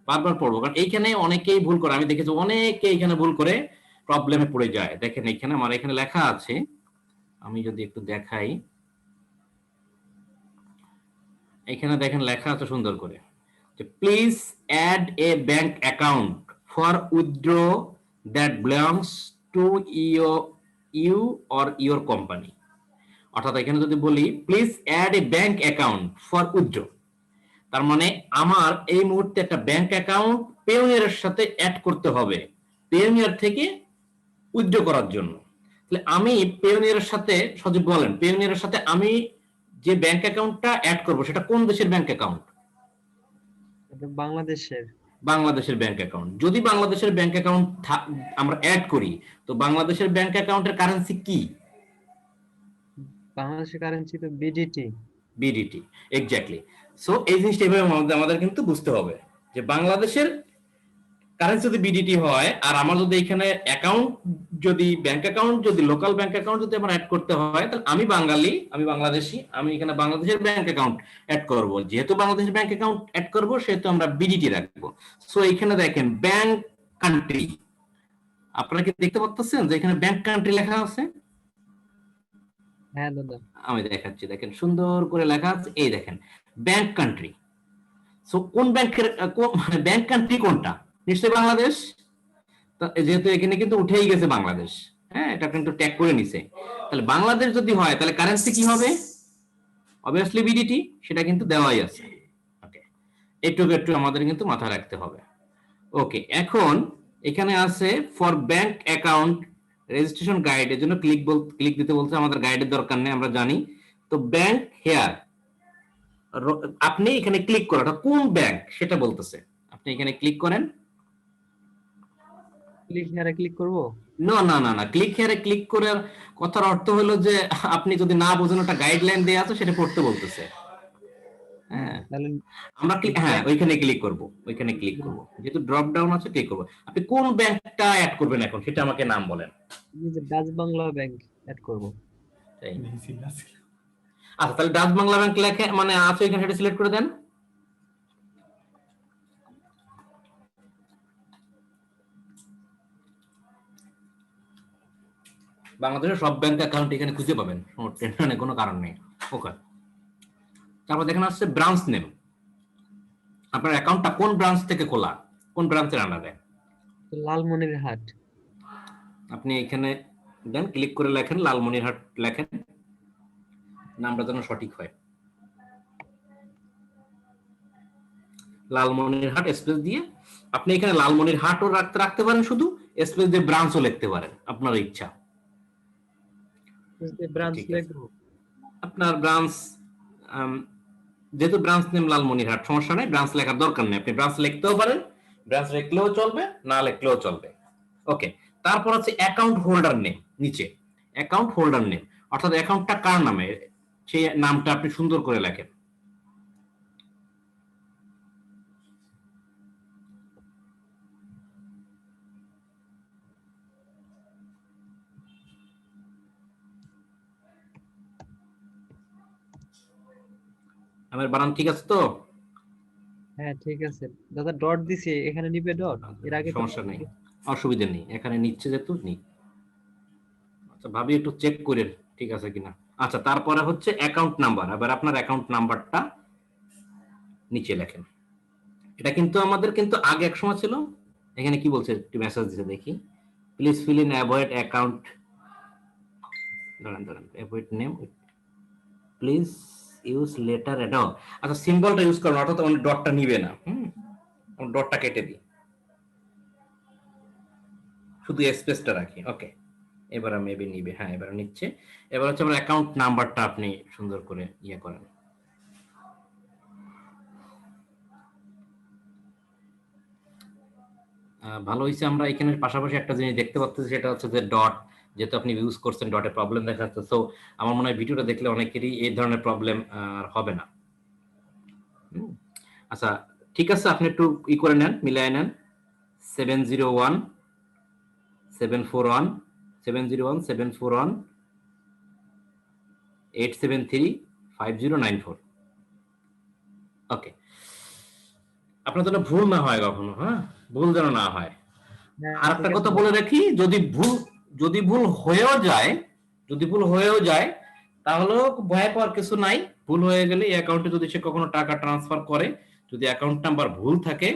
বারবার পড়বো। কারণ এইখানে অনেকেই ভুল করে, আমি দেখেছি অনেকে এখানে ভুল করে প্রবলেমে পড়ে যায়। দেখেন এখানে আমার এখানে লেখা আছে, আমি যদি একটু দেখাই, এখানে দেখেন লেখা আছে সুন্দর করে যে please add a bank account for withdraw that belongs to you or your company. অর্থাৎ এখানে যদি বলি please add a bank account for withdraw, তার মানে আমার এই মুহূর্তে একটা ব্যাংক অ্যাকাউন্ট পেওনিয়ারের সাথে অ্যাড করতে হবে পেওনিয়ার থেকে উইথড্র করার জন্য। তাহলে আমি পেওনিয়ারের সাথে, সজীব বলেন, পেওনিয়ারের সাথে আমি যে ব্যাংক অ্যাকাউন্টটা অ্যাড করব সেটা কোন দেশের ব্যাংক অ্যাকাউন্ট? এটা বাংলাদেশের। বাংলাদেশের ব্যাংক অ্যাকাউন্ট। যদি বাংলাদেশের ব্যাংক অ্যাকাউন্ট আমরা অ্যাড করি, তো বাংলাদেশের ব্যাংক অ্যাকাউন্টের কারেন্সি কি? বাংলাদেশের কারেন্সি তো বিডিটি। BDT, exactly. সো এই জিনিসটা এভাবে আমাদের কিন্তু বুঝতে হবে যে বাংলাদেশের কারেন্সি যদি বিডিটি হয়, আর আমার যদি এখানে অ্যাকাউন্ট, যদি ব্যাংক অ্যাকাউন্ট, যদি লোকাল ব্যাংক অ্যাকাউন্ট যদি আমার অ্যাড করতে হয়, তাহলে আমি বাঙালি, আমি বাংলাদেশি, আমি এখানে বাংলাদেশের ব্যাংক অ্যাকাউন্ট অ্যাড করব। যেহেতু বাংলাদেশের ব্যাংক অ্যাকাউন্ট অ্যাড করব সেহেতু আমরা বিডিটি রাখবো। সো এখানে দেখেন ব্যাংক কান্ট্রি, আপনারা কি দেখতে পাচ্ছেন যে এখানে ব্যাংক কান্ট্রি লেখা আছে? হ্যাঁ দাদা। আমি দেখাচ্ছি, দেখেন সুন্দর করে লেখা আছে, এই দেখেন ব্যাংক কান্ট্রি। সো কোন ব্যাংকের মানে ব্যাংক কান্ট্রি কোনটা? নিশ্চয়ই বাংলাদেশ। যেহেতু এখানে কিন্তু উঠেই গেছে বাংলাদেশ, হ্যাঁ এটা কিন্তু ট্যাগ করে নিছে, তাহলে বাংলাদেশ যদি হয় তাহলে কারেন্সি কি হবে? অবভিয়াসলি বিডিটি, সেটা কিন্তু দেওয়াই আছে। ওকে, একটু একটু আমাদের কিন্তু মাথায় রাখতে হবে। ওকে, এখন এখানে আছে for bank account registration guide, এর জন্য ক্লিক দিতে বলছে, আমাদের গাইডের দরকার নেই আমরা জানি। তো ব্যাংক হেয়ার, আপনি এখানে ক্লিক করেন, কোন ব্যাংক সেটা বলতেছে, আপনি এখানে ক্লিক করেন। ক্লিক হিয়ারে ক্লিক করব? না না না না, ক্লিক হেয়ারে ক্লিক করার কথার অর্থ হলো যে আপনি যদি না বোঝেন, ওটা গাইডলাইন দেয়া আছে সেটা পড়তে বলতেছে। হ্যাঁ, তাহলে আমরা হ্যাঁ ওইখানে ক্লিক করব, ওইখানে ক্লিক করব, যেহেতু ড্রপ ডাউন আছে ক্লিক করব। আপনি কোন ব্যাংকটা অ্যাড করবেন এখন সেটা আমাকে নাম বলেন। এই যে ডাচ বাংলা ব্যাংক অ্যাড করব। তাই, আচ্ছা তাহলে ডাচ বাংলা ব্যাংক লেখে মানে আছে এখানে, সেটা সিলেক্ট করে দেন। বাংলাদেশের সব ব্যাংক অ্যাকাউন্ট এখানে খুঁজে পাবেন, টেনশনের কোনো কারণ নেই। ওকে, তারপর দেখেন আসছে ব্রাঞ্চ নেম, আপনার অ্যাকাউন্টটা কোন ব্রাঞ্চ থেকে খোলা, কোন ব্রাঞ্চের আন্ডারে? তো লালমনিরহাট। আপনি এখানে দেন, ক্লিক করে লেখেন লালমনিরহাট, লেখেন, নামটা যেন সঠিক হয়। লালমনিরহাট স্পেস দিয়ে আপনি এখানে লালমনিরহাটও রাখতে পারেন, শুধু স্পেস দিয়ে ব্রাঞ্চও লিখতে পারেন, আপনার ইচ্ছা। ব্রাঞ্চ ঠিক আছে। লিখবো। আপনার ব্রাঞ্চ, যেহেতু ব্রাঞ্চ নেম লালমনিরহাট, সমস্যা নাই, ব্রাঞ্চ লেখার দরকার নেই, আপনি ব্রাঞ্চ লিখতেও পারেন, ব্রাঞ্চ লিখলেও চলবে, না লিখলেও চলবে। ওকে, তারপর হচ্ছে অ্যাকাউন্ট হোল্ডার নেম, নিচে অ্যাকাউন্ট হোল্ডার নেম, অর্থাৎ অ্যাকাউন্টটা কার নামে সেই নামটা আপনি সুন্দর করে লেখেন। আমার বানান ঠিক আছে তো? হ্যাঁ ঠিক আছে দাদা, ডট দিছি, এখানে নিবে ডট, এর আগে তো সমস্যা নেই, অসুবিধা নেই, এখানে নিচ্ছে যেহেতু নিক। আচ্ছা, ভাবি একটু চেক করেন ঠিক আছে কিনা। আচ্ছা, তারপরে হচ্ছে অ্যাকাউন্ট নাম্বার, এবার আপনার অ্যাকাউন্ট নাম্বারটা নিচে লেখেন। এটা কিন্তু আমাদের কিন্তু আগে এক সময় ছিল, এখানে কি বলছে, একটু মেসেজ দিতে দেখি, please fill in avoid account, দাঁড়ান avoid name, please use letter add. আচ্ছা, সিম্বলটা ইউজ করুন, অর্থাৎ ডটটা নিবে না, ডটটা কেটে দিই, শুধু স্পেসটা রাখি। ওকে, এবার মেবি নিবে, হ্যাঁ এবার নিচ্ছে। এবার হচ্ছে আমার অ্যাকাউন্ট নাম্বারটা আপনি সুন্দর করে ইয়ে করেন। ভালো হয়েছে, আমরা এখানে পাশাপাশি একটা জিনিস দেখতে পাচ্ছি, সেটা হচ্ছে যে ডট, যেহেতু আপনি ইউজ করছেন ডটে প্রবলেম দেখা যাচ্ছে, সো আমার মনে হয় ভিডিওটা দেখলে অনেকেরই এই ধরনের প্রবলেম আর হবে না। আচ্ছা ঠিক আছে, আপনি একটু ই করে নেন, মিলাই নেন, 701-741-873-5094। ওকে, আপনার যেন ভুল না হয় কখনো, হ্যাঁ ভুল যেন না হয়। হ্যাঁ, আর ঠিক একটা আছে কথা দাদা। বলে রাখি, যদি ভুল হয়েও যায় তাহলেও ভয় পাওয়ার কিছু নাই। ভুল হয়ে গেলে এই অ্যাকাউন্টে যদি সে কখনো টাকা ট্রান্সফার করে, যদি অ্যাকাউন্ট নাম্বার ভুল থাকে,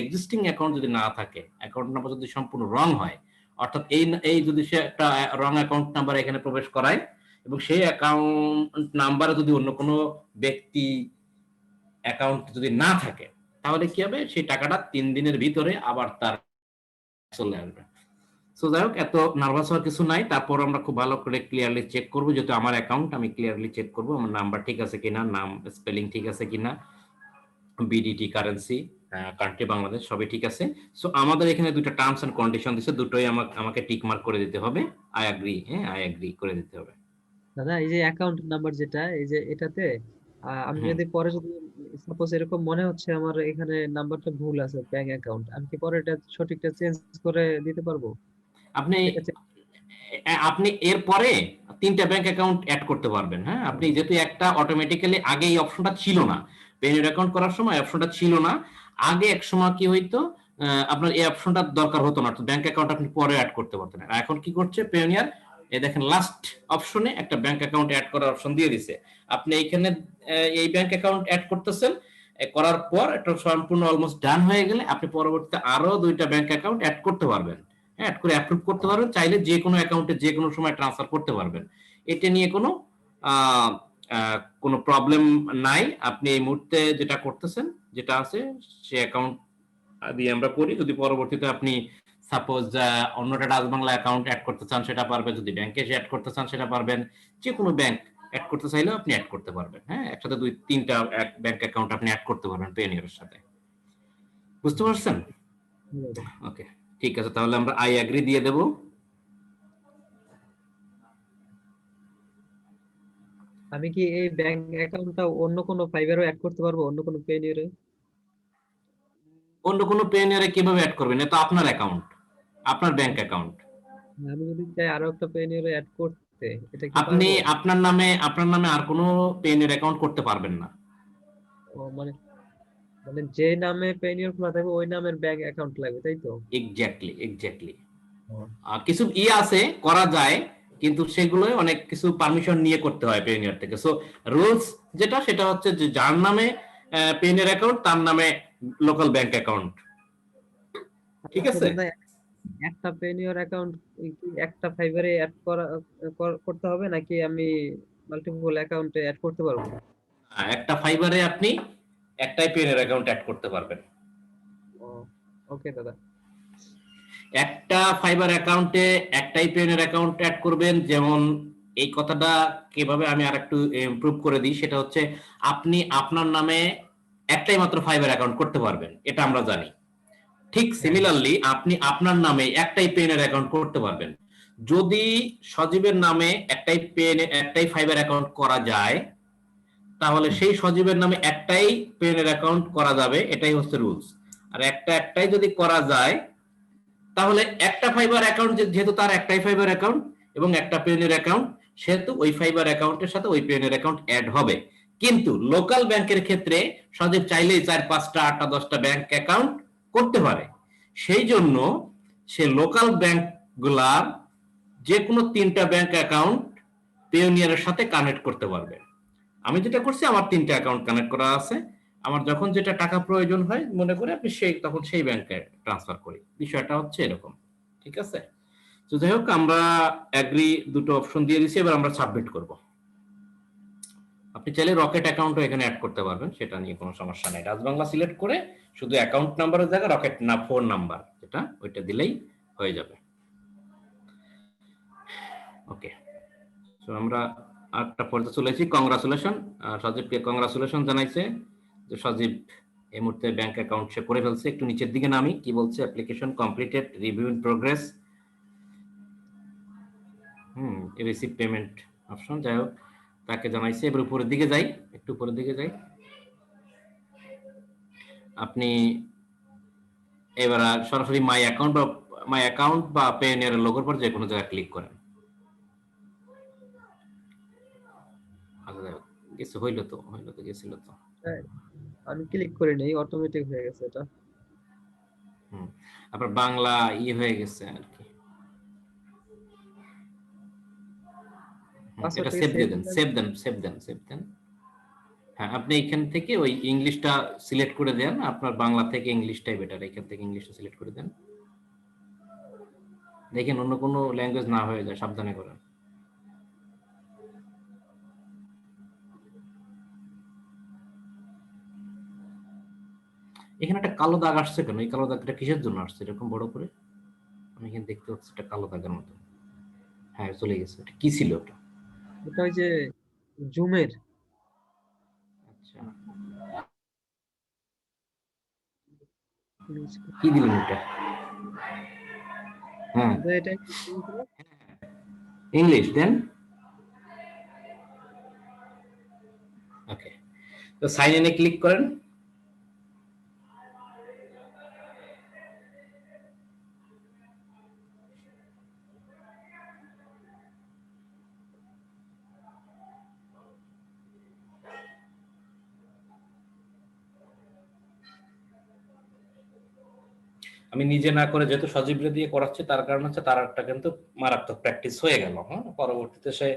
এক্সিস্টিং অ্যাকাউন্ট যদি না থাকে, অ্যাকাউন্ট নাম্বার যদি সম্পূর্ণ রং হয়, অর্থাৎ এই যদি সে একটা রং অ্যাকাউন্ট নাম্বার এখানে প্রবেশ করায়, এবং সেই অ্যাকাউন্ট নাম্বারে যদি অন্য কোনো ব্যক্তি অ্যাকাউন্ট যদি না থাকে, তাহলে কি হবে, সেই টাকাটা 3 দিনের ভিতরে আবার তার চলে আসবে। সো যাই হোক, এত নার্ভাস হওয়ার কিছু নাই। তারপর আমরা খুব ভালো করে ক্লিয়ারলি চেক করবো, যেহেতু আমার অ্যাকাউন্ট, আমি ক্লিয়ারলি চেক করবো আমার নাম্বার ঠিক আছে কিনা, নাম স্পেলিং ঠিক আছে কিনা, বিডিটি কারেন্সি, কান্ট্রি বাংলাদেশ, সবই ঠিক আছে। সো আমাদের এখানে দুটো টার্মস এন্ড কন্ডিশন দিচ্ছে, দুটোই আমাকে টিক মার্ক করে দিতে হবে, আই এগ্রি, হ্যাঁ আই এগ্রি করে দিতে হবে। দাদা এই যে অ্যাকাউন্ট নাম্বার যেটা, এই যে এটাতে আমি হুম, যদি পরে যদি সাপোজ এরকম মনে হচ্ছে আমার এখানে নাম্বারটা ভুল আছে ব্যাংক অ্যাকাউন্ট, আমি কি পরে এটা সঠিকটা চেঞ্জ করে দিতে পারবো? আপনি এটা আপনি এরপরে 3টা ব্যাংক অ্যাকাউন্ট অ্যাড করতে পারবেন। হ্যাঁ, আপনি যেহেতু একটা অটোমেটিক্যালি, আগে এই অপশনটা ছিল না, পেনির অ্যাকাউন্ট করার সময় অপশনটা ছিল না। আগে এক সময় কি হইতো, আপনার এই অপশনটা দরকার হতো না, ব্যাংক অ্যাকাউন্ট আপনি পরে অ্যাড করতে পারতেন। আর এখন কি করছে পেনিয়ার, এই দেখেন লাস্ট অপশনে একটা ব্যাংক অ্যাকাউন্ট অ্যাড করার অপশন দিয়ে দিছে। আপনি এইখানে এই ব্যাংক অ্যাকাউন্ট অ্যাড করতেছেন, করার পর এটা সম্পূর্ণ অলমোস্ট ডান হয়ে গেলে আপনি পরবর্তীতে আরো 2টা ব্যাংক অ্যাকাউন্ট অ্যাড করতে পারবেন, অ্যাড করে অ্যাপ্রুভ করতে পারবেন, চাইলে যে কোনো অ্যাকাউন্টে যে কোনো সময় ট্রান্সফার করতে পারবেন। এটা নিয়ে কোনো প্রবলেম নাই। আপনি এই মুহূর্তে যেটা করতেছেন, যেটা আছে সে অ্যাকাউন্ট দিয়ে আমরা করি। যদি পরবর্তীতে আপনি সাপোজ অন্যটা ডাচ বাংলা অ্যাকাউন্ট অ্যাড করতে চান সেটা পারবেন, যদি ব্যাংকে এসে অ্যাড করতে চান সেটা পারবেন, যে কোনো ব্যাংক অ্যাড করতে চাইলেও আপনি অ্যাড করতে পারবেন। হ্যাঁ, একসাথে 2-3টা ব্যাংক অ্যাকাউন্ট আপনি অ্যাড করতে পারবেন পেনিয়ারের সাথে। বুঝতে পারছেন? চেঞ্জ। ওকে, ঠিক আছে, তাহলে আমরা আই এগ্রি দিয়ে দেব। আমি কি এই ব্যাংক অ্যাকাউন্টটা অন্য কোনো ফাইবারও অ্যাড করতে পারবো, অন্য কোনো পেনিয়ারে? অন্য কোনো পেনিয়ারে কিভাবে অ্যাড করবেন? এটা আপনার অ্যাকাউন্ট, আপনার ব্যাংক অ্যাকাউন্ট। আমি যদি চাই আরো একটা পেনিয়ারে অ্যাড করতে, এটা কি আপনি পারবো? আপনার নামে আর কোনো পেনিয়ার অ্যাকাউন্ট করতে পারবেন না। ও মানে, মানে যে নামে পেনিয়ার খোলা থাকবে ওই নামের ব্যাংক অ্যাকাউন্ট লাগবে, তাই তো? এক্স্যাক্টলি। কিছু আছে করা যায়, কিন্তু সেগুলো অনেক কিছু পারমিশন নিয়ে করতে হয় পেনিয়ার থেকে। সো রুলস যেটা, সেটা হচ্ছে যে যার নামে পেনিয়ার অ্যাকাউন্ট তার নামে লোকাল ব্যাংক অ্যাকাউন্ট ঠিক আছে? সেজন্য একটা পেনিয়র অ্যাকাউন্ট একটা ফাইবারে অ্যাড করতে হবে, নাকি আমি মাল্টিপল অ্যাকাউন্টে অ্যাড করতে পারবো? একটা ফাইবারে আপনি একটাই পেনের অ্যাকাউন্ট অ্যাড করতে পারবেন। ওকে দাদা। একটা ফাইবার অ্যাকাউন্টে একটাই পেনের অ্যাকাউন্ট অ্যাড করবেন। যেমন এই কথাটা কিভাবে আমি আরেকটু ইমপ্রুভ করে দিই, সেটা হচ্ছে আপনি আপনার নামে একটাই মাত্র ফাইবার অ্যাকাউন্ট করতে পারবেন, এটা আমরা জানি। ঠিক সিমিলারলি আপনি আপনার নামে একটাই পেনের অ্যাকাউন্ট করতে পারবেন। যদি সজীবের নামে একটাই ফাইবার অ্যাকাউন্ট করা যায়, তাহলে সেই সজীবের নামে একটাই পেনের অ্যাকাউন্ট করা যাবে, এটাই হচ্ছে রুলস। আর একটাই যদি করা যায়, তাহলে একটা ফাইবার অ্যাকাউন্ট, যেহেতু তার একটাই ফাইবার অ্যাকাউন্ট এবং একটা পেনের অ্যাকাউন্ট, সেহেতু ওই ফাইবার অ্যাকাউন্টের সাথে ওই পেনের অ্যাকাউন্ট অ্যাড হবে। কিন্তু লোকাল ব্যাংকের ক্ষেত্রে সজীব চাইলেই 4, 5টা, 8টা, 10টা ব্যাংক অ্যাকাউন্ট করতে পারে। সেই জন্য সে লোকাল ব্যাংক গুলার যে কোনো 3টা ব্যাংক অ্যাকাউন্ট পেওনিয়ারের সাথে কানেক্ট করতে পারবে। আমি যেটা করছি, আমার 3টা অ্যাকাউন্ট কানেক্ট করা আছে। আমার যখন যেটা টাকা প্রয়োজন হয় মনে করে আপনি তখন সেই ব্যাংকে ট্রান্সফার করি। বিষয়টা হচ্ছে এরকম, ঠিক আছে? তো যাই হোক, আমরা অ্যাগ্রি দুটো অপশন দিয়ে দিছি, এবার আমরা সাবমিট করব। আপনি চাইলে রকেট অ্যাকাউন্টও এখানে অ্যাড করতে পারবেন, সেটা নিয়ে কোনো সমস্যা নেই। রাজবাংলা সিলেক্ট করে শুধু অ্যাকাউন্ট নাম্বারের জায়গায় রকেট না ফোন নাম্বার যেটা, ওইটা দিলেই হয়ে যাবে। ওকে, তো আমরা আরেকটা পর্যায়ে চলেছি। কংগ্রাচুলেশন, সজীবকে কংগ্রাচুলেশন জানাইছে যে সজীব এই মুহূর্তে ব্যাংক অ্যাকাউন্ট সে করে ফেলছে। একটু নিচের দিকে নামি, কি বলছে, application completed, review in progress, receive payment option. যাই হোক, তাকে জানাইছে। এবার উপরের দিকে যাই, একটু উপরের দিকে যাই। আপনি এবার সরাসরি মাই অ্যাকাউন্ট বা পেনিয়ার লোগোর পর যে কোনো জায়গায় ক্লিক করেন। আচ্ছা, যাই হোক, কিছু হইলো তো গেছিল তো। আমি ক্লিক করে নেই, অটোমেটিক হয়ে গেছে এটা। আপনার বাংলা হয়ে গেছে আর কি। এটা সেভ দিয়ে দেন, সেভ দেন। হ্যাঁ, আপনি এখান থেকে ওই ইংলিশটা সিলেক্ট করে দেন। আপনার বাংলা থেকে ইংলিশটাই বেটার, এখান থেকে ইংলিশটা সিলেক্ট করে দেন। দেখেন অন্য কোনো ল্যাঙ্গুয়েজ না হয়ে যায়, সাবধানে করেন। এখানে একটা কালো দাগ আসছে কেন? এই কালো দাগটা কিসের জন্য আসছে এরকম বড় করে? আমি এখানে দেখতে পাচ্ছি একটা কালো দাগের মতো। হ্যাঁ, চলে গেছে। এটা কি ছিল ওটা? এটা ওই যে জুমের। আচ্ছা, কি দিলেন এটা? হ্যাঁ, এটা ইংলিশ দেন। ওকে, তো সাইন ইনে ক্লিক করেন। আমি নিজে না করে যেহেতু সজীবরে দিয়ে করাচ্ছি, তার কারণ হচ্ছে তার একটা কিন্তু মারাত্মক প্র্যাকটিস হয়ে গেল। হ্যাঁ, পরবর্তীতে সে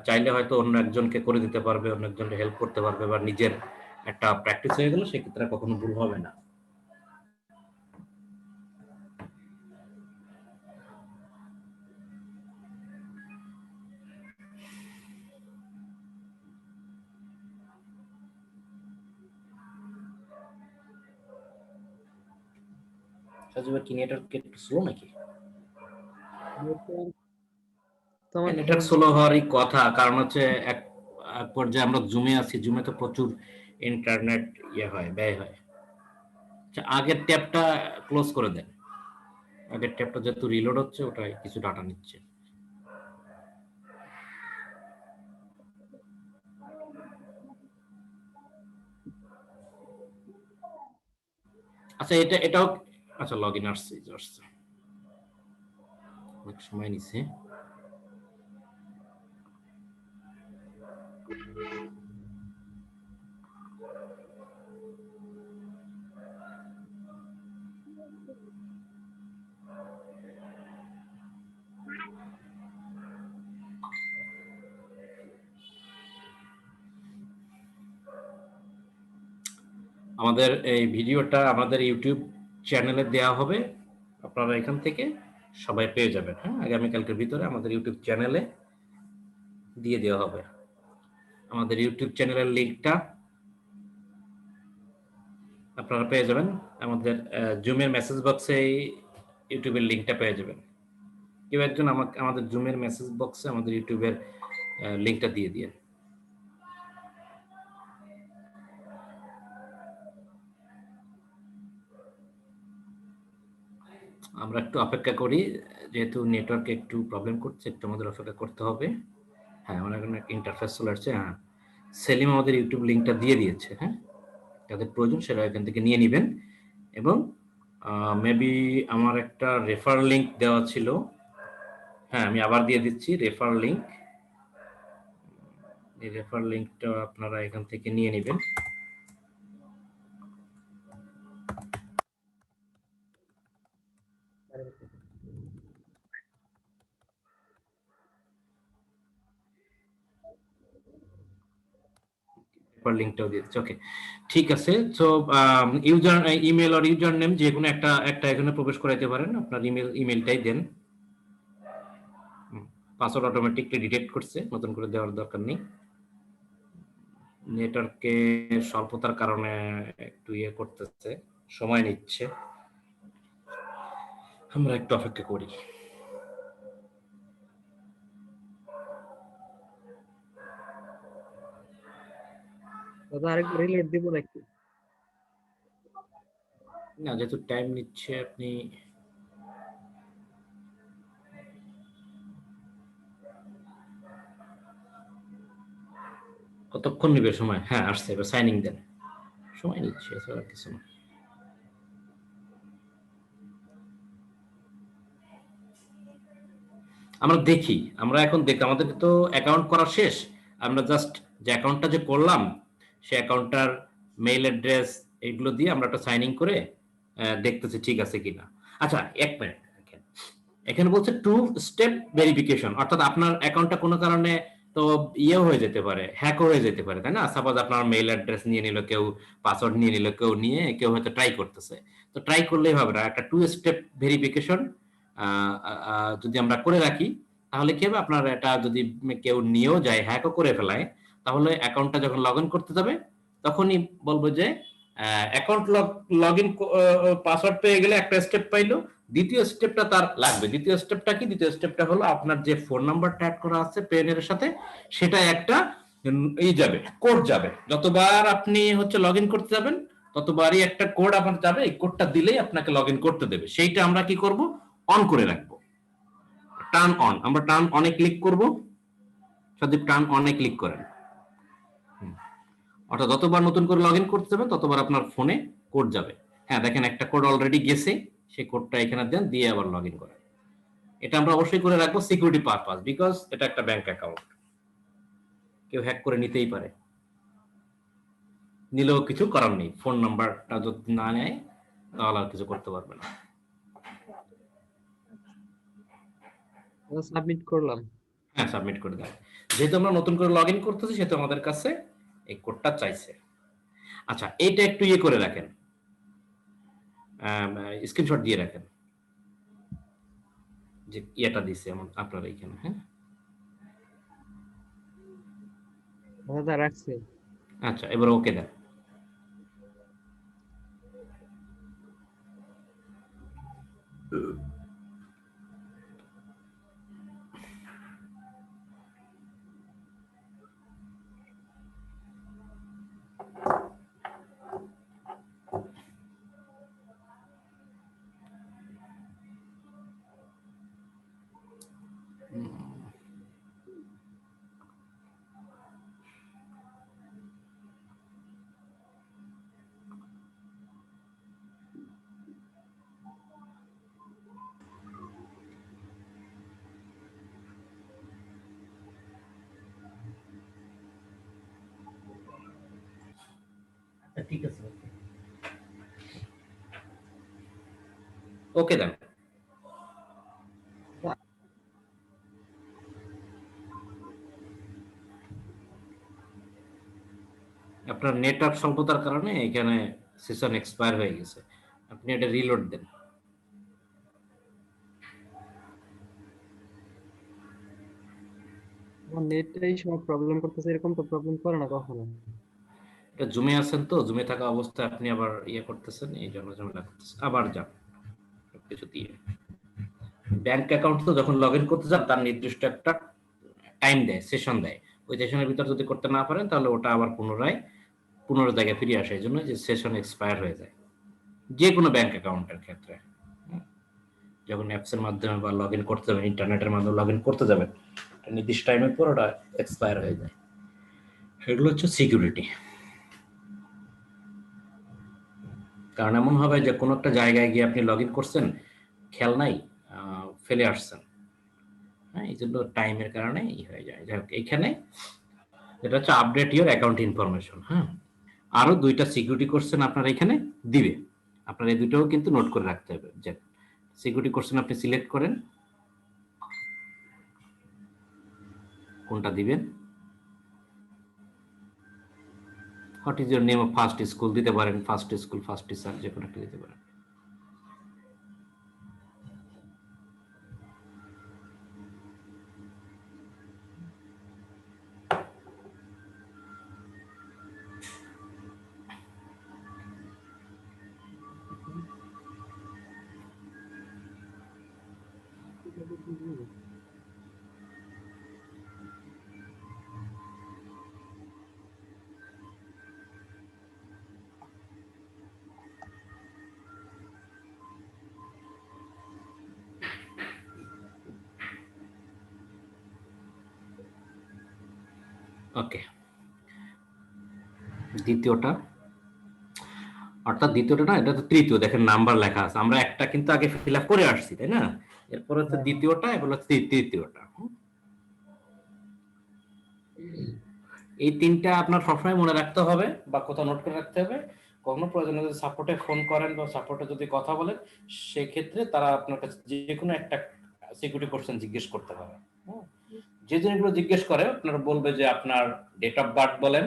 চাইলে হয়তো অন্য একজনকে করে দিতে পারবে, অন্য একজনকে হেল্প করতে পারবে, বা নিজের একটা প্র্যাকটিস হয়ে গেল, সেক্ষেত্রে কখনো ভুল হবে না। সজীবের কি নেটওয়ার্ক একটু স্লো নাকি? নেটওয়ার্ক স্লো হওয়ারই কথা, কারণ হচ্ছে এক পর্যায়ে আমরা জুমে আছি, জুমে তো প্রচুর ইন্টারনেট ব্যয় হয়। আচ্ছা, আগের ট্যাবটা ক্লোজ করে দেন। আগের ট্যাবটা যেহেতু রিলোড হচ্ছে, ওটাই কিছু ডাটা নিচ্ছে। আচ্ছা, এটাও আচ্ছা, লগ ইন আসছে। অনেক সময় নিচ্ছে। আমাদের এই ভিডিওটা আমাদের ইউটিউব চ্যানেলে দেওয়া হবে। আপনারা এখান থেকে সবাই পেয়ে যাবেন। হ্যাঁ, আগামীকালকের ভিতরে আমাদের ইউটিউব চ্যানেলে দিয়ে দেওয়া হবে। আমাদের ইউটিউব চ্যানেলের লিঙ্কটা আপনারা পেয়ে যাবেন। আমাদের জুমের মেসেজ বক্সে ইউটিউবের লিঙ্কটা পেয়ে যাবেন। কেউ একজন আমাকে আমাদের জুমের মেসেজ বক্সে আমাদের ইউটিউবের লিঙ্কটা দিয়ে দিন। আমরা একটু অপেক্ষা করি, যেহেতু নেটওয়ার্কে একটু প্রবলেম করছে, একটু আমাদের অপেক্ষা করতে হবে। হ্যাঁ, আমার এখানে ইন্টারফেস চলে আসছে। হ্যাঁ, সেলিম আমাদের ইউটিউব লিঙ্কটা দিয়ে দিয়েছে। হ্যাঁ, যাদের প্রয়োজন সেটা এখান থেকে নিয়ে নেবেন। এবং মেবি আমার একটা রেফার লিঙ্ক দেওয়া ছিল। হ্যাঁ, আমি আবার দিয়ে দিচ্ছি রেফার লিঙ্ক। এই রেফার লিঙ্কটা আপনারা এখান থেকে নিয়ে নেবেন। লিঙ্কটাও দিয়ে দিচ্ছি। ওকে, ঠিক আছে। তো ইউজার ইমেল আর ইউজার নেম যে কোনো একটা এখানে প্রবেশ করাইতে পারেন। আপনার ইমেলটাই দেন। পাসওয়ার্ড অটোমেটিকলি ডিটেক্ট করছে, নতুন করে দেওয়ার দরকার নেই। নেটওয়ার্কে স্বল্পতার কারণে একটু ইয়ে করতেছে, সময় নিচ্ছে। আমরা একটু অপেক্ষা করি। দাদা আরেকবার রিলোড দিব নাকি? না, যেহেতু টাইম নিচ্ছে, আপনি কতক্ষণ নেবে সময়? হ্যাঁ, আসছে, এবার সাইনিং দেন। সময় নিচ্ছে, এছাড়া আর কিছু না। আমরা দেখি, আমরা এখন দেখি, আমাদের তো অ্যাকাউন্ট করা শেষ। আমরা জাস্ট যে অ্যাকাউন্টটা যে করলাম, সে অ্যাকাউন্টটার মেইল অ্যাড্রেস এগুলো দিয়ে আমরা একটা সাইনিং করে দেখতেছি ঠিক আছে কিনা। আচ্ছা, এক মিনিট, এখানে বলছে টু স্টেপ ভেরিফিকেশন, অর্থাৎ আপনার অ্যাকাউন্টটা কোনো কারণে তো ইয়ে হয়ে যেতে পারে, হ্যাক হয়ে যেতে পারে, তাই না? সাপোজ আপনার মেইল অ্যাড্রেস নিয়ে নিল কেউ, পাসওয়ার্ড নিয়ে নিল কেউ, নিয়ে কেউ হয়তো ট্রাই করতেছে। তো ট্রাই করলেই হবে না, একটা টু স্টেপ ভেরিফিকেশন যদি আমরা করে রাখি, তাহলে কি হবে, আপনার এটা যদি কেউ নিয়েও যায়, হ্যাকও করে ফেলায়, তাহলে অ্যাকাউন্টটা যখন লগ ইন করতে যাবে তখনই বলবো যে অ্যাকাউন্ট লগ ইন পাসওয়ার্ড পেয়ে গেলে একটা স্টেপ পাইলো, দ্বিতীয় স্টেপটা তার লাগবে। দ্বিতীয় স্টেপটা কি? দ্বিতীয় স্টেপটা হলো আপনার যে ফোন নাম্বারটা অ্যাড করা আছে পেনের সাথে, সেটা একটা যাবে, কোড যাবে। যতবার আপনি হচ্ছে লগ ইন করতে যাবেন, ততবারই একটা কোড আপনার যাবে। এই কোডটা দিলেই আপনাকে লগ ইন করতে দেবে। সেইটা আমরা কি করব? অন করে রাখবো, টার্ন অন। আমরা টার্ন অনে ক্লিক করব। সদীপ, টার্ন অনে ক্লিক করেন। অর্থাৎ যতবার নতুন করে লগ ইন করতে যাবেন, ততবার আপনার ফোনে কোড যাবে। হ্যাঁ, দেখেন একটা কোড অলরেডি গেছে, সেই কোডটা এখানে দেন, দিয়ে আবার লগ ইন করেন। এটা আমরা অবশ্যই করে রাখবো সিকিউরিটি পারপাস, বিকজ এটা একটা ব্যাংক অ্যাকাউন্ট, কেউ হ্যাক করে নিতেই পারে। নিলেও কিছু করার নেই, ফোন নাম্বারটা যদি না নেয় তাহলে আর কিছু করতে পারবে না। সাবমিট করলাম। হ্যাঁ, সাবমিট করে দেয়। যেহেতু আমরা নতুন করে লগ ইন করতেছি, সেহেতু আমাদের কাছে এই কোডটা চাইছে। আচ্ছা, এইটা একটু ইয়ে করে রাখেন, স্ক্রিনশট দিয়ে রাখেন, যে ইয়েটা দিছে আপনারা এইখানে। হ্যাঁ, দাদা রাখছে। আচ্ছা, এবার ওকে দেন। ঠিক আছে। ওকে দেন। আপনার নেটওয়ার্ক স্বল্পতার কারণে এখানে সেশন এক্সপায়ার হয়ে গেছে, আপনি এটা রিলোড দেন। আমার নেটটাই সময় প্রবলেম করতেছে, এরকম তো প্রবলেম করে না কখনো। এটা জুমে আছেন তো, জুমে থাকা অবস্থায় আপনি আবার করতেছেন, এই জন্য ঝামেলা করতেছেন। আবার যান সবকিছু দিয়ে। ব্যাংক অ্যাকাউন্ট তো যখন লগ ইন করতে যান তার নির্দিষ্ট একটা টাইম দেয়, সেশন দেয়। ওই সেশনের ভিতর যদি করতে না পারেন তাহলে ওটা আবার পুনরায় জায়গায় ফিরে আসে, এই জন্য যে সেশন এক্সপায়ার হয়ে যায় যে কোনো ব্যাংক অ্যাকাউন্টের ক্ষেত্রে। যখন অ্যাপসের মাধ্যমে বা লগ ইন করতে যাবেন, ইন্টারনেটের মাধ্যমে লগ ইন করতে যাবেন, নির্দিষ্ট টাইমের পর ওটা এক্সপায়ার হয়ে যায়। সেগুলো হচ্ছে সিকিউরিটি। কারণ এমন হবে যে কোনো একটা জায়গায় গিয়ে আপনি লগ ইন করছেন, খেয়াল নাই, ফেলে আসছেন, হ্যাঁ, এই জন্য টাইমের কারণে হয়ে যায়। যাই হোক, এইখানে এটা হচ্ছে আপডেট ইউর অ্যাকাউন্ট ইনফরমেশন। হ্যাঁ, আরো 2টা সিকিউরিটি কোশ্চেন আপনার এখানে দিবে, আপনার এই দুটোও কিন্তু নোট করে রাখতে হবে। যে সিকিউরিটি কোশ্চেন আপনি সিলেক্ট করেন কোনটা দিবেন। What is your name of first school দিতে পারেন, ফার্স্ট স্কুল, ফার্স্ট টিচার, যে কোনো একটা দিতে পারেন। ওকে, দ্বিতীয়টা, অর্থাৎ দ্বিতীয়টা না, এটা তো তৃতীয়, দেখেন নাম্বার লেখা আছে, আমরা একটা কিন্তু আগে ফিল আপ করে আসছি, তাই না? এরপর হচ্ছে দ্বিতীয়টা, এবার হচ্ছে তৃতীয়টা। এই তিনটা আপনার সবসময় মনে রাখতে হবে বা কোথাও নোট করে রাখতে হবে। কখনো প্রয়োজনে যদি সাপোর্টে ফোন করেন বা সাপোর্টে যদি কথা বলেন, সেক্ষেত্রে তারা আপনার কাছে যে কোনো একটা সিকিউরিটি কোশ্চেন জিজ্ঞেস করতে পারে। যে জিনিসগুলো জিজ্ঞেস করে আপনারা বলবে যে আপনার ডেট অফ বার্থ বলেন,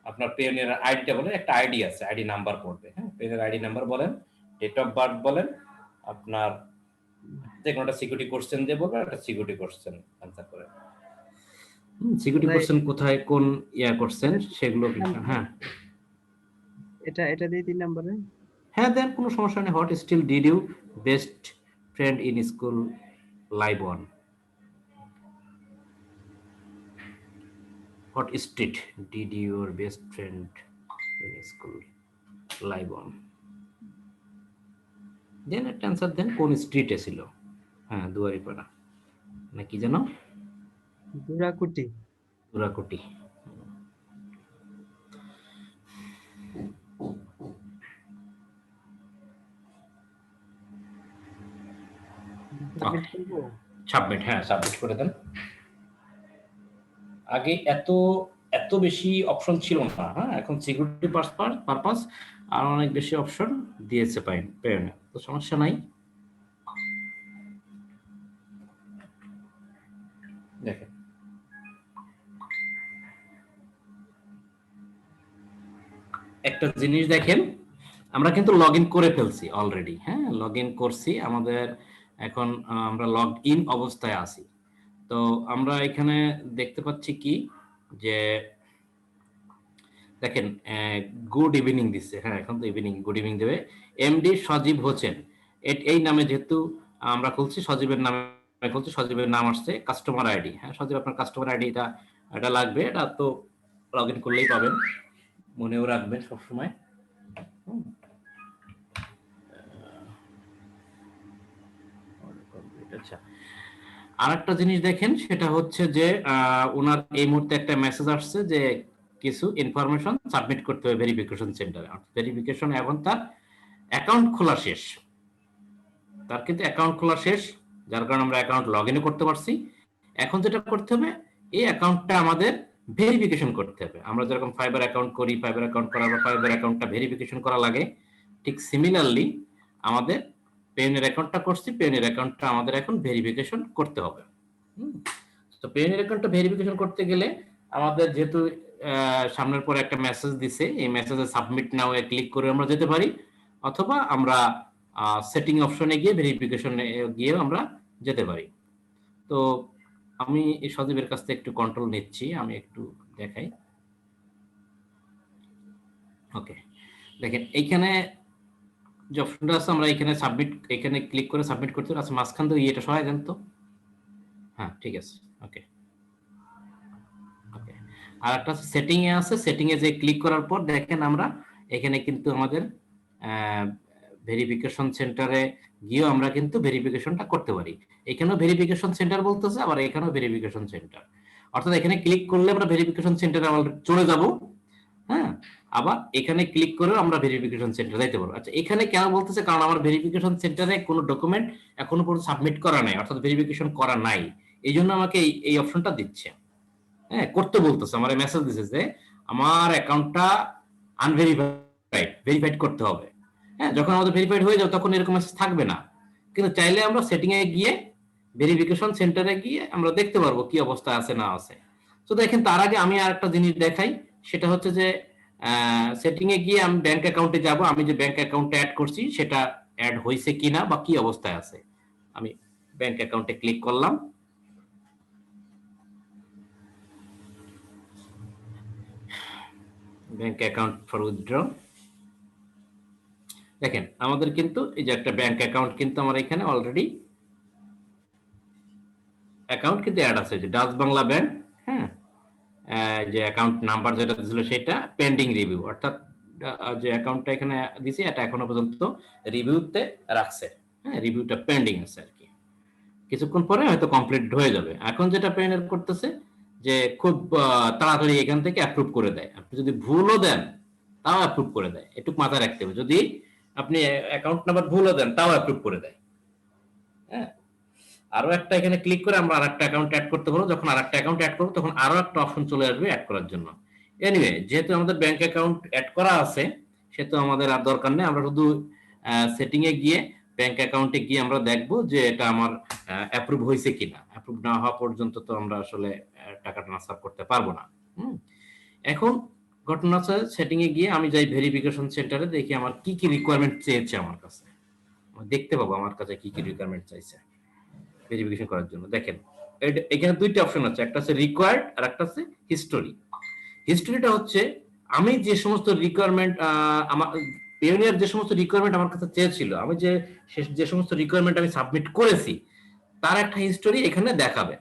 আপনার পেনের আইডিটা বলেন, একটা আইডি আছে, আইডি নাম্বার পড়বে, হ্যাঁ, পেনের আইডি নাম্বার বলেন, ডেট অফ বার্থ বলেন, আপনার যে কোনো একটা সিকিউরিটি কোশ্চেন দিয়ে বলবেন, একটা সিকিউরিটি কোশ্চেন অ্যান্সার করে। সিকিউরিটি কোশ্চেন কোথায় কোন করছেন সেগুলো, হ্যাঁ এটা দিয়ে 3 নম্বরে। হ্যাঁ, দেন, কোনো সমস্যা নেই। What street did you best friend in school live on. What street did your best friend in school live on? দেন একটা অ্যান্সার দেন, কোন স্ট্রিটে ছিল। হ্যাঁ, দুয়ারিপাড়া নাকি যেন, দুরাকুটি। দুরাকুটি। সাবমিট, হ্যাঁ সাবমিট করে দেন। আগে এত বেশি অপশন ছিল না, হ্যাঁ, এখন সিকিউরিটি পারপাস আর অনেক বেশি অপশন দিয়েছে পেয়নে, তো সমস্যা নাই। দেখেন, একটা জিনিস দেখেন, আমরা কিন্তু লগ ইন করে ফেলছি অলরেডি, হ্যাঁ, লগ ইন করছি, আমাদের এখন আমরা লগ ইন অবস্থায় আছি। তো আমরা এখানে দেখতে পাচ্ছি কি যে দেখেন গুড ইভিনিং দিচ্ছে, হ্যাঁ, এখন তো ইভিনিং, গুড ইভিনিং দেবে। এমডি সজীব হোসেন, এই নামে যেহেতু আমরা খুলছি, সজীবের নামে খুলছি, সজীবের নাম আসছে, কাস্টমার আইডি, হ্যাঁ, সজীব আপনার কাস্টমার আইডি এটা লাগবে, এটা তো লগ ইন করলেই পাবেন, মনেও রাখবেন সবসময়। আচ্ছা, আর একটা জিনিস দেখেন, সেটা হচ্ছে যে ওনার এই মুহূর্তে একটা মেসেজ আসছে যে কিছু ইনফরমেশন সাবমিট করতে হবে ভেরিফিকেশন সেন্টারে। ভেরিফিকেশন, এখন তার অ্যাকাউন্ট খোলা শেষ, তার কিন্তু অ্যাকাউন্ট খোলা শেষ, যার কারণে আমরা অ্যাকাউন্ট লগ ইনও করতে পারছি। এখন যেটা করতে হবে, এই অ্যাকাউন্টটা আমাদের ভেরিফিকেশন করতে হবে। আমরা যেরকম ফাইবার অ্যাকাউন্ট করি, ফাইবার অ্যাকাউন্ট করার পর ফাইবার অ্যাকাউন্টটা ভেরিফিকেশন করা লাগে, ঠিক সিমিলারলি আমাদের পেনের অ্যাকাউন্টটা করছি, পেনের অ্যাকাউন্টটা আমাদের এখন ভেরিফিকেশন করতে হবে। তো পেনের অ্যাকাউন্টটা ভেরিফিকেশন করতে গেলে আমাদের যেহেতু সামনের পরে একটা মেসেজ দিছে, এই মেসেজে সাবমিট নাও এ ক্লিক করে আমরা যেতে পারি, অথবা আমরা সেটিং অপশনে গিয়ে ভেরিফিকেশনে গিয়ে আমরা যেতে পারি। তো আমি এই সজীবের কাছ থেকে একটু কন্ট্রোল নিচ্ছি, আমি একটু দেখাই। ওকে, দেখেন এইখানে যে অপশনটা আছে আমরা এখানে সাবমিট, এখানে ক্লিক করে সাবমিট করতে হবে। আচ্ছা মাঝখান দিয়ে এটা সহায় দেন তো। হ্যাঁ ঠিক আছে, ওকে ওকে। আর একটা সেটিং এ আছে, সেটিং এ যে ক্লিক করার পর দেখেন আমরা এখানে কিন্তু আমাদের ভেরিফিকেশন সেন্টারে গিয়েও আমরা কিন্তু ভেরিফিকেশনটা করতে পারি। এখানেও ভেরিফিকেশন সেন্টার বলতেছে, আবার এখানেও ভেরিফিকেশন সেন্টার। অর্থাৎ এখানে ক্লিক করলে আমরা ভেরিফিকেশন সেন্টারে আমরা চলে যাব, হ্যাঁ, আবার এখানে ক্লিক করেও আমরা ভেরিফিকেশন সেন্টারে যাইতে পারবো। আচ্ছা এখানে কেন বলতেছে, কারণ আমার ভেরিফিকেশন সেন্টারে কোনো ডকুমেন্ট এখনো পর্যন্ত সাবমিট করা নাই, অর্থাৎ ভেরিফিকেশন করা নাই, এই জন্য আমাকে এই অপশনটা দিচ্ছে। হ্যাঁ, করতে বলতেছে, আমার মেসেজ দিছে যে আমার অ্যাকাউন্টটা আনভেরিফাইড, ভেরিফাইড করতে হবে। হ্যাঁ, যখন আমাদের ভেরিফাইড হয়ে যাবে তখন এরকম মেসেজ থাকবে না, কিন্তু চাইলে আমরা সেটিং এ গিয়ে ভেরিফিকেশন সেন্টারে গিয়ে আমরা দেখতে পারবো কি অবস্থা আছে না আছে। তো দেখেন তার আগে আমি আর একটা জিনিস দেখাই, সেটা হচ্ছে যে সেটিং এ গিয়ে আমি ব্যাংক অ্যাকাউন্টে যাব, আমি যে ব্যাংক অ্যাকাউন্টে অ্যাড করছি সেটা অ্যাড হয়েছে কিনা বা কি অবস্থায় আছে। আমি ব্যাংক অ্যাকাউন্টে ক্লিক করলাম, ব্যাংক অ্যাকাউন্ট ফর উইথড্র। দেখেন আমাদের কিন্তু এই যে একটা ব্যাংক অ্যাকাউন্ট কিন্তু আমার এখানে অলরেডি অ্যাকাউন্ট কিন্তু অ্যাড আছে, যে ডাচ বাংলা ব্যাংক। হ্যাঁ, যে অ্যাকাউন্ট নাম্বার যেটা ছিল সেটা পেন্ডিং রিভিউ, অর্থাৎ যে অ্যাকাউন্টটা এখানে দিছি এটা এখনো পর্যন্ত রিভিউতে রাখছে। হ্যাঁ, রিভিউটা পেন্ডিং আছে আর কি, কিছুক্ষণ পরে হয়তো কমপ্লিট হয়ে যাবে। এখন যেটা পেনের করতেছে যে খুব তাড়াতাড়ি এখান থেকে অ্যাপ্রুভ করে দেয়, আপনি যদি ভুলও দেন তাও অ্যাপ্রুভ করে দেয়, একটু মাথায় রাখতে হবে। যদি আপনি অ্যাকাউন্ট নাম্বার ভুলও দেন তাও অ্যাপ্রুভ করে দেয়। হ্যাঁ, আরো একটা এখানে ক্লিক করে আমরা আরেকটা অ্যাকাউন্ট অ্যাড করতে পারবো। যখন আরেকটা অ্যাকাউন্ট অ্যাড করবো তখন আরো একটা অপশন চলে আসবে অ্যাড করার জন্য। এনিওয়ে, যেহেতু আমাদের ব্যাংক অ্যাকাউন্ট অ্যাড করা আছে সেহেতু আমাদের আর দরকার নেই, আমরা শুধু সেটিং এ গিয়ে ব্যাংক অ্যাকাউন্টে গিয়ে আমরা দেখবো যে এটা আমার অ্যাপ্রুভ হয়েছে কিনা। অ্যাপ্রুভ না হওয়া পর্যন্ত তো আমরা আসলে টাকা ট্রান্সফার করতে পারবো না। এখন ঘটনা হচ্ছে সেটিং এ গিয়ে আমি যাই ভেরিফিকেশন সেন্টারে, দেখি আমার কি কি রিকোয়ারমেন্ট চেয়েছে আমার কাছে, দেখতে পাবো আমার কাছে কি কি রিকোয়ারমেন্ট চাইছে ভেরিফিকেশন করার জন্য। দেখেন এখানে দুইটা অপশন আছে, একটা আছে রিকোয়ার্ড আর একটা আছে হিস্টোরি। হিস্টোরিটা হচ্ছে আমি যে সমস্ত রিকোয়ারমেন্ট আমার পেওনিয়ার যে সমস্ত রিকোয়ারমেন্ট আমার কাছে চেয়েছিল, আমি যে সমস্ত রিকোয়ারমেন্ট আমি সাবমিট করেছি তার একটা হিস্টোরি এখানে দেখাবে।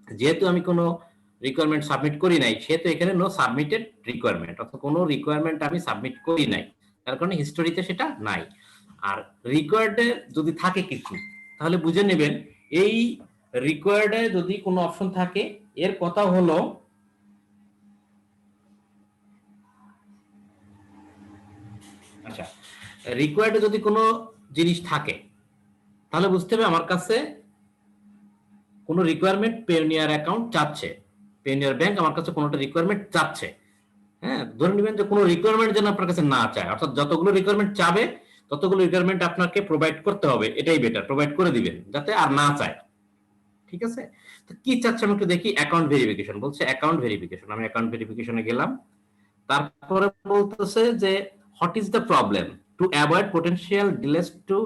যেহেতু আমি কোনো রিকোয়ারমেন্ট সাবমিট করি নাই সেহেতু এখানে নো সাবমিটেড রিকোয়ারমেন্ট, অর্থাৎ কোনো রিকোয়ারমেন্ট আমি সাবমিট করি নাই, তার কারণে হিস্টোরিতে সেটা নাই। আর রিকোয়ার্ডে যদি থাকে কিছু তাহলে বুঝে নেবেন এই রিকোয়ার্ডে যদি কোনো অপশন থাকে এর কথা হলো আচ্ছা, রিকোয়ার্ডে যদি কোনো জিনিস থাকে তাহলে বুঝতে হবে আমার কাছে কোনো রিকোয়ারমেন্ট পেওনিয়ার অ্যাকাউন্ট চাচ্ছে, পেওনিয়ার ব্যাংক আমার কাছে কোনোটা রিকোয়ারমেন্ট চাচ্ছে। হ্যাঁ, ধরে নেবেন যে কোনো রিকোয়ারমেন্ট যেন আপনার কাছে না চায়, অর্থাৎ যতগুলো রিকোয়ারমেন্ট চাবে ততগুলো রিকোয়ারমেন্ট আপনাকে প্রোভাইড করতে হবে, এটাই বেটার, প্রোভাইড করে দিবেন যাতে আর না চায়। ঠিক আছে, তো কি চাচ্ছে আমি একটু দেখি। অ্যাকাউন্ট ভেরিফিকেশন বলছে, অ্যাকাউন্ট ভেরিফিকেশন, আমি অ্যাকাউন্ট ভেরিফিকেশনে গেলাম। তারপরে বলতেছে যে what is the problem, to avoid potential delays to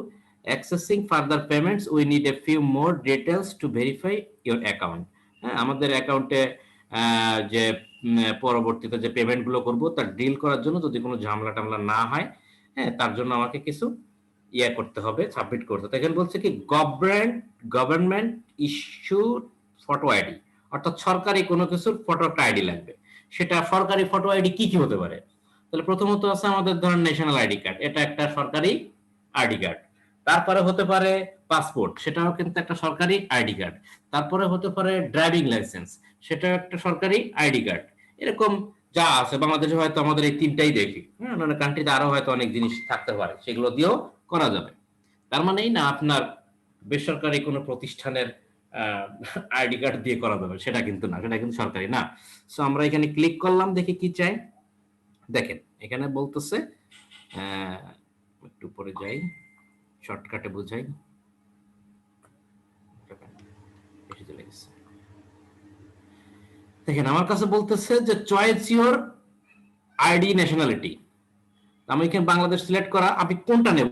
accessing further payments we need a few more details to verify your account. হ্যাঁ, আমাদের অ্যাকাউন্টে যে পরবর্তীতে যে পেমেন্ট গুলো করবো তার ডিল করার জন্য যদি কোনো ঝামেলা টামলা না হয়, হ্যাঁ, তার জন্য আমাকে কিছু ইয়ে করতে হবে, সাবমিট করতে হবে। এখানে বলছে কি গভর্নমেন্ট ইস্যু ফটো আইডি, অর্থাৎ সরকারি কোনো কিছুর ফটো একটা আইডি লাগবে। সেটা সরকারি ফটো আইডি কি কি হতে পারে? তাহলে প্রথমত আছে আমাদের ধরেন ন্যাশনাল আইডি কার্ড, এটা একটা সরকারি আইডি কার্ড। তারপরে হতে পারে পাসপোর্ট, সেটাও কিন্তু একটা সরকারি আইডি কার্ড। তারপরে হতে পারে ড্রাইভিং লাইসেন্স, সেটা একটা সরকারি আইডি কার্ড। এরকম যা আছে বাংলাদেশে হয়তো আমাদের এই তিনটাই দেখি, হ্যাঁ, অন্যান্য কান্ট্রিতে আরো হয়তো অনেক জিনিস থাকতে পারে, সেগুলো দিয়েও করা যাবে। তার মানে এই না আপনার বেসরকারি কোনো প্রতিষ্ঠানের আইডি কার্ড দিয়ে করা যাবে, সেটা কিন্তু না, সেটা কিন্তু সরকারি না। সো আমরা এখানে ক্লিক করলাম, দেখি কি চাই। দেখেন এখানে বলতেছে একটু পরে যাই, শর্টকাটে বুঝাই, বেশি চলে গেছে। দেখেন আমার কাছে বলতেছে যে চয়েস ইওর আইডি ন্যাশনালিটি, আমি এখানে বাংলাদেশ সিলেক্ট করা, আমি কোনটা নেব?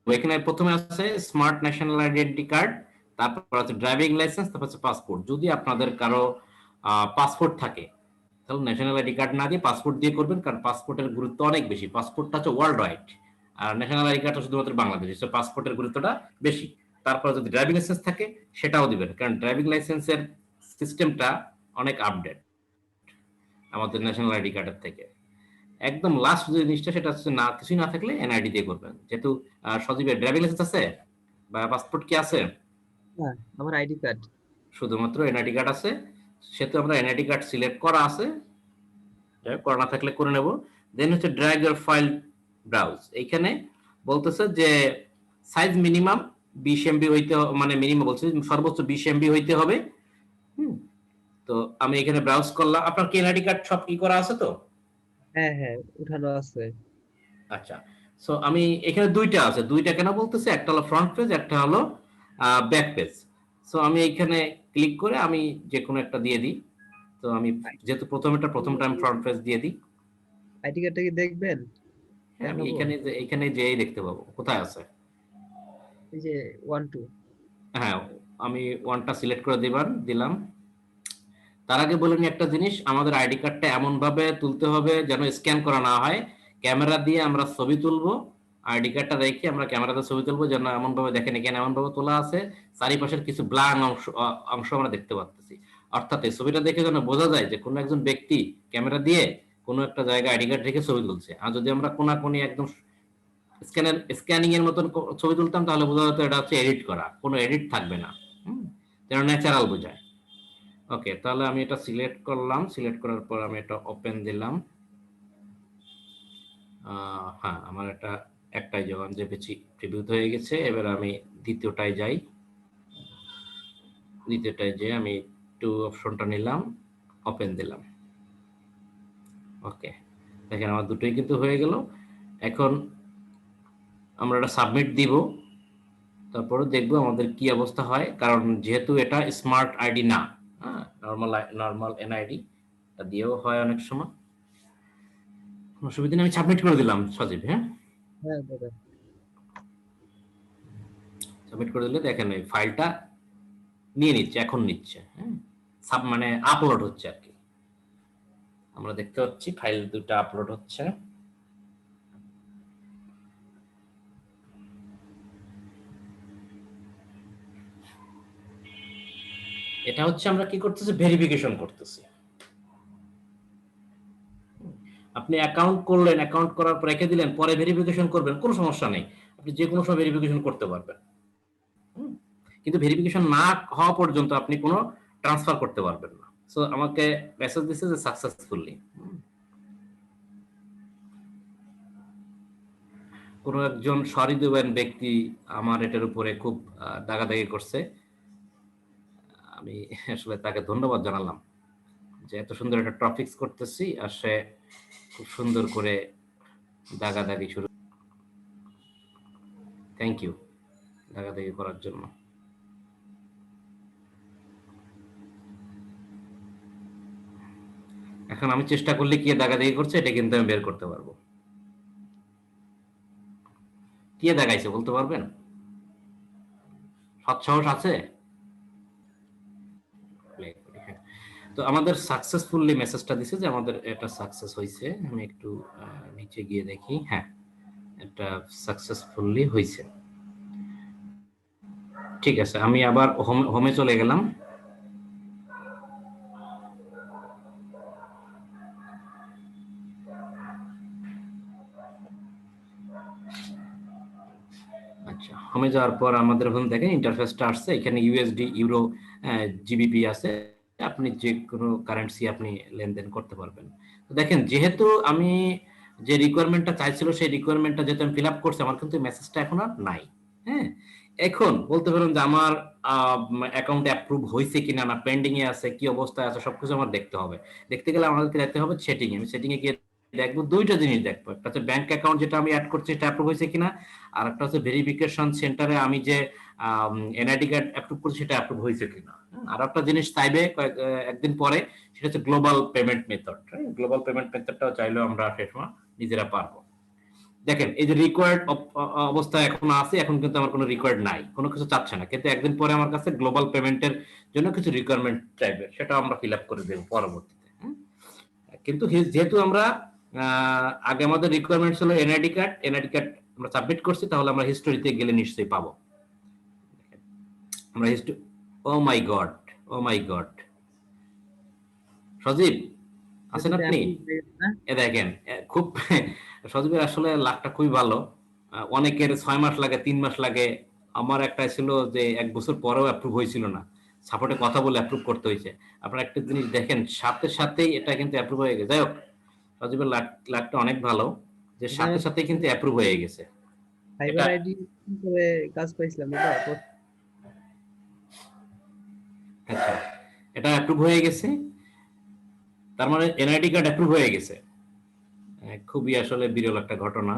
এখানে প্রথমে আছে স্মার্ট ন্যাশনাল আইডেন্টি কার্ড, তারপর হচ্ছে ড্রাইভিং লাইসেন্স, তারপর হচ্ছে পাসপোর্ট। যদি আপনাদের কারো পাসপোর্ট থাকে তাহলে ন্যাশনাল আইডি কার্ড না দিয়ে পাসপোর্ট দিয়ে করবেন, কারণ পাসপোর্টের গুরুত্ব অনেক বেশি। পাসপোর্টটা হচ্ছে ওয়ার্ল্ড ওয়াইড, আর ন্যাশনাল আইডি কার্ডটা শুধুমাত্র বাংলাদেশ, পাসপোর্টের গুরুত্বটা বেশি। তারপর যদি ড্রাইভিং লাইসেন্স থাকে সেটাও দিবেন, কারণ ড্রাইভিং লাইসেন্সের সিস্টেমটা অনেক আপডেট আমাদের ন্যাশনাল আইডি কার্ডের থেকে। একদম লাস্ট যে জিনিসটা সেটা হচ্ছে না, কিছুই না থাকলে এনআইডি দিয়ে করবেন। যেহেতু সজীবের ড্রাইভিং লাইসেন্স আছে বা পাসপোর্ট কি আছে? হ্যাঁ, আমার আইডি কার্ড। শুধুমাত্র এনআইডি কার্ড আছে, সেহেতু আমরা এনআইডি কার্ড সিলেক্ট করা আছে, করা না থাকলে করে নেব। দেন হচ্ছে ড্র্যাগ ইওর ফাইল ব্রাউজ। এইখানে বলতেছে যে সাইজ মিনিমাম 20 এমবি হইতে, মানে মিনিমাম বলছে সর্বোচ্চ 20 এমবি হইতে হবে। তো আমি এখানে ব্রাউজ করলাম। আপনার কি এনআইডি কার্ড সব কি করা আছে তো? হ্যাঁ হ্যাঁ, উঠানো আছে। আচ্ছা, সো আমি এখানে দুইটা আছে। দুইটা কেন বলতেছে, একটা হলো ফ্রন্ট পেজ, একটা হলো ব্যাক পেজ। সো আমি এখানে ক্লিক করে আমি যে কোনো একটা দিয়ে দিই। তো আমি যেহেতু প্রথমটা আমি ফ্রন্ট পেজ দিয়ে দিই। আইডি কার্ডটা কি দেখবেন? হ্যাঁ, আমি দেখাবো? এখানে যেই দেখতে পাবো কোথায় আছে। এই যে 1 2। হ্যাঁ, আমি ওয়ানটা সিলেক্ট করে দিলাম। তার আগে বলে নি একটা জিনিস, আমাদের আইডি কার্ডটা এমন ভাবে তুলতে হবে যেন স্ক্যান করা না হয়। ক্যামেরা দিয়ে আমরা ছবি তুলবো, আইডি কার্ডটা রেখে আমরা ক্যামেরাতে ছবি তুলবো, যেন এমন ভাবে দেখেন এখানে এমন ভাবে তোলা আছে চারিপাশের কিছু ব্ল্যাঙ্ক অংশ আমরা দেখতে পাচ্ছি। অর্থাৎ এই ছবিটা দেখে যেন বোঝা যায় যে কোনো একজন ব্যক্তি ক্যামেরা দিয়ে কোনো একটা জায়গায় আইডি কার্ড রেখে ছবি তুলছে। আর যদি আমরা কোনাকুনি একদম স্ক্যানিং এর মতন ছবি তুলতাম তাহলে বোঝা যেত এটা হচ্ছে এডিট করা, কোনো এডিট থাকবে না, যেন ন্যাচারাল বোঝায়। ওকে, তাহলে আমি এটা সিলেক্ট করলাম। সিলেক্ট করার পর আমি এটা ওপেন দিলাম। হ্যাঁ, আমার এটা একটাই জবান যে পেছি প্রিভিউ হয়ে গেছে। এবার আমি দ্বিতীয়টায় যাই। দ্বিতীয়টায় যে আমি টু অপশনটা নিলাম, ওপেন দিলাম। ওকে, দেখেন আমার দুটোই কিন্তু হয়ে গেল। এখন আমরা এটা সাবমিট দিব, তারপরে দেখবো আমাদের কি অবস্থা হয়। কারণ যেহেতু এটা স্মার্ট আইডি না, হ্যাঁ, নর্মাল এনআইডি দিয়েও হয় অনেক সময়। অসুবিধা নেই, আমি সাবমিট করে দিলাম সজীব। হ্যাঁ, হ্যাঁ দাদা। সাবমিট করে দিলে দেখেন এই ফাইলটা নিয়ে নিচ্ছে, এখন নিচ্ছে। হ্যাঁ, মানে আপলোড হচ্ছে আর কি। আমরা দেখতে পাচ্ছি ফাইল দুটো আপলোড হচ্ছে। এটা হচ্ছে আমরা কি করতেছি, ভেরিফিকেশন করতেছি। আপনি অ্যাকাউন্ট করলেন, অ্যাকাউন্ট করার পর রেখে দিলেন, পরে ভেরিফিকেশন করবেন, কোনো সমস্যা নেই, আপনি যে কোনো সময় ভেরিফিকেশন করতে পারবেন। কিন্তু ভেরিফিকেশন না হওয়া পর্যন্ত আপনি কোনো ট্রান্সফার করতে পারবেন না। সো আমাকে মেসেজ দিচ্ছে যে সাকসেসফুলি। কোনো একজন সহৃদয়বান ব্যক্তি আমার এটার উপরে খুব দাগাদাগি করছে। আমি আসলে তাকে ধন্যবাদ জানালাম যে এত সুন্দর একটা টপিকস করতেছি আর সে খুব সুন্দর করে দাগাদাগি শুরু। থ্যাংক ইউ দাগাদাগি করার জন্য। এখন আমি চেষ্টা করলে কি দাগাদাগি করছে এটা কিন্তু আমি বের করতে পারবো। কে দেখাইছে বলতে পারবেন? সৎসাহস আছে? তো আমাদের সাকসেসফুলি মেসেজটা দিছে যে আমাদের এটা সাকসেস হয়েছে। আমি একটু নিচে গিয়ে দেখি। হ্যাঁ, এটা সাকসেসফুলি হয়েছে। ঠিক আছে, আমি আবার হোমে চলে গেলাম। আচ্ছা, হোমে যাওয়ার পর আমাদের ওখানে দেখেন ইন্টারফেসটা আসছে। এখানে ইউএসডি, ইউরো, জিবিপি আছে। আপনি যে কোনো কারেন্সি আপনি লেনদেন করতে পারবেন। তো দেখেন, যেহেতু আমি যে রিকোয়ারমেন্টটা চাইছিল সেই রিকোয়ারমেন্টটা যেহেতু আমি ফিল আপ করছি, আমার কিন্তু মেসেজটা এখন আর নাই। হ্যাঁ, এখন বলতে পারেন যে আমার অ্যাকাউন্টে অ্যাপ্রুভ হয়েছে কিনা, না পেন্ডিং এ আছে, কি অবস্থায় আছে, সবকিছু আমার দেখতে হবে। দেখতে গেলে আমাদেরকে দেখতে হবে সেটিং এ। আমি সেটিং এ গিয়ে দেখবো দুইটা জিনিস দেখবো। একটা হচ্ছে ব্যাংক অ্যাকাউন্ট যেটা আমি অ্যাড করছি সেটা অ্যাপ্রুভ হয়েছে কিনা, আর একটা হচ্ছে ভেরিফিকেশন সেন্টারে আমি যে এনআইডি কার্ড অ্যাপ্রুভ করছি সেটা অ্যাপ্রুভ হয়েছে কিনা। আর একটা জিনিস চাইবে একদিন পরে, সেটা হচ্ছে global payment method. Global payment মেথডটাও চাইলেও আমরা সে সময় নিজেরা পারবো। দেখেন এই যে রিকোয়ার্ড অবস্থা এখন আছে, এখন কিন্তু আমার কোনো রিকোয়ার্ড নাই, কোনো কিছু চাচ্ছে না, কিন্তু একদিন পরে আমার কাছে গ্লোবাল পেমেন্টের জন্য কিছু রিকোয়ারমেন্ট চাইবে, সেটা আমরা ফিল আপ করে দেবো পরবর্তীতে। কিন্তু যেহেতু আমরা আগে আমাদের রিকোয়ারমেন্ট ছিল এনআইডি কার্ড, এনআইডি কার্ড আমরা সাবমিট করছি, তাহলে আমরা হিস্টোরিতে গেলে নিশ্চয়ই পাবো। আমরা হিস্টোরি, ও মাই গড, ও মাই গড, সজীব আছেন এটাতে আপনি? approve হয়ে গেছে না? এ দেখেন খুব সজীবের আসলে লাকটা খুবই ভালো। অনেকের 6 মাস লাগে, 3 মাস লাগে। আমার একটা ছিল যে 1 বছর পরেও অ্যাপ্রুভ হয়েছিল না, সাপোর্টে কথা বলে অ্যাপ্রুভ করতে হয়েছে। আপনারা একটা জিনিস দেখেন, সাথে সাথেই এটা কিন্তু অ্যাপ্রুভ হয়ে গেছে। যাই হোক, সজীবের লাকটা অনেক ভালো যে এটা সাথে আমার সাথেই কিন্তু অ্যাপ্রুভ হয়ে গেছে। ফাইবার এটা আইডি করে কাজ পাইছিলাম এটা আচ্ছা, এটা অ্যাপ্রুভ হয়ে গেছে, তার মানে এনআইডি কার্ড অ্যাপ্রুভ হয়ে গেছে। খুবই আসলে বিরল একটা ঘটনা।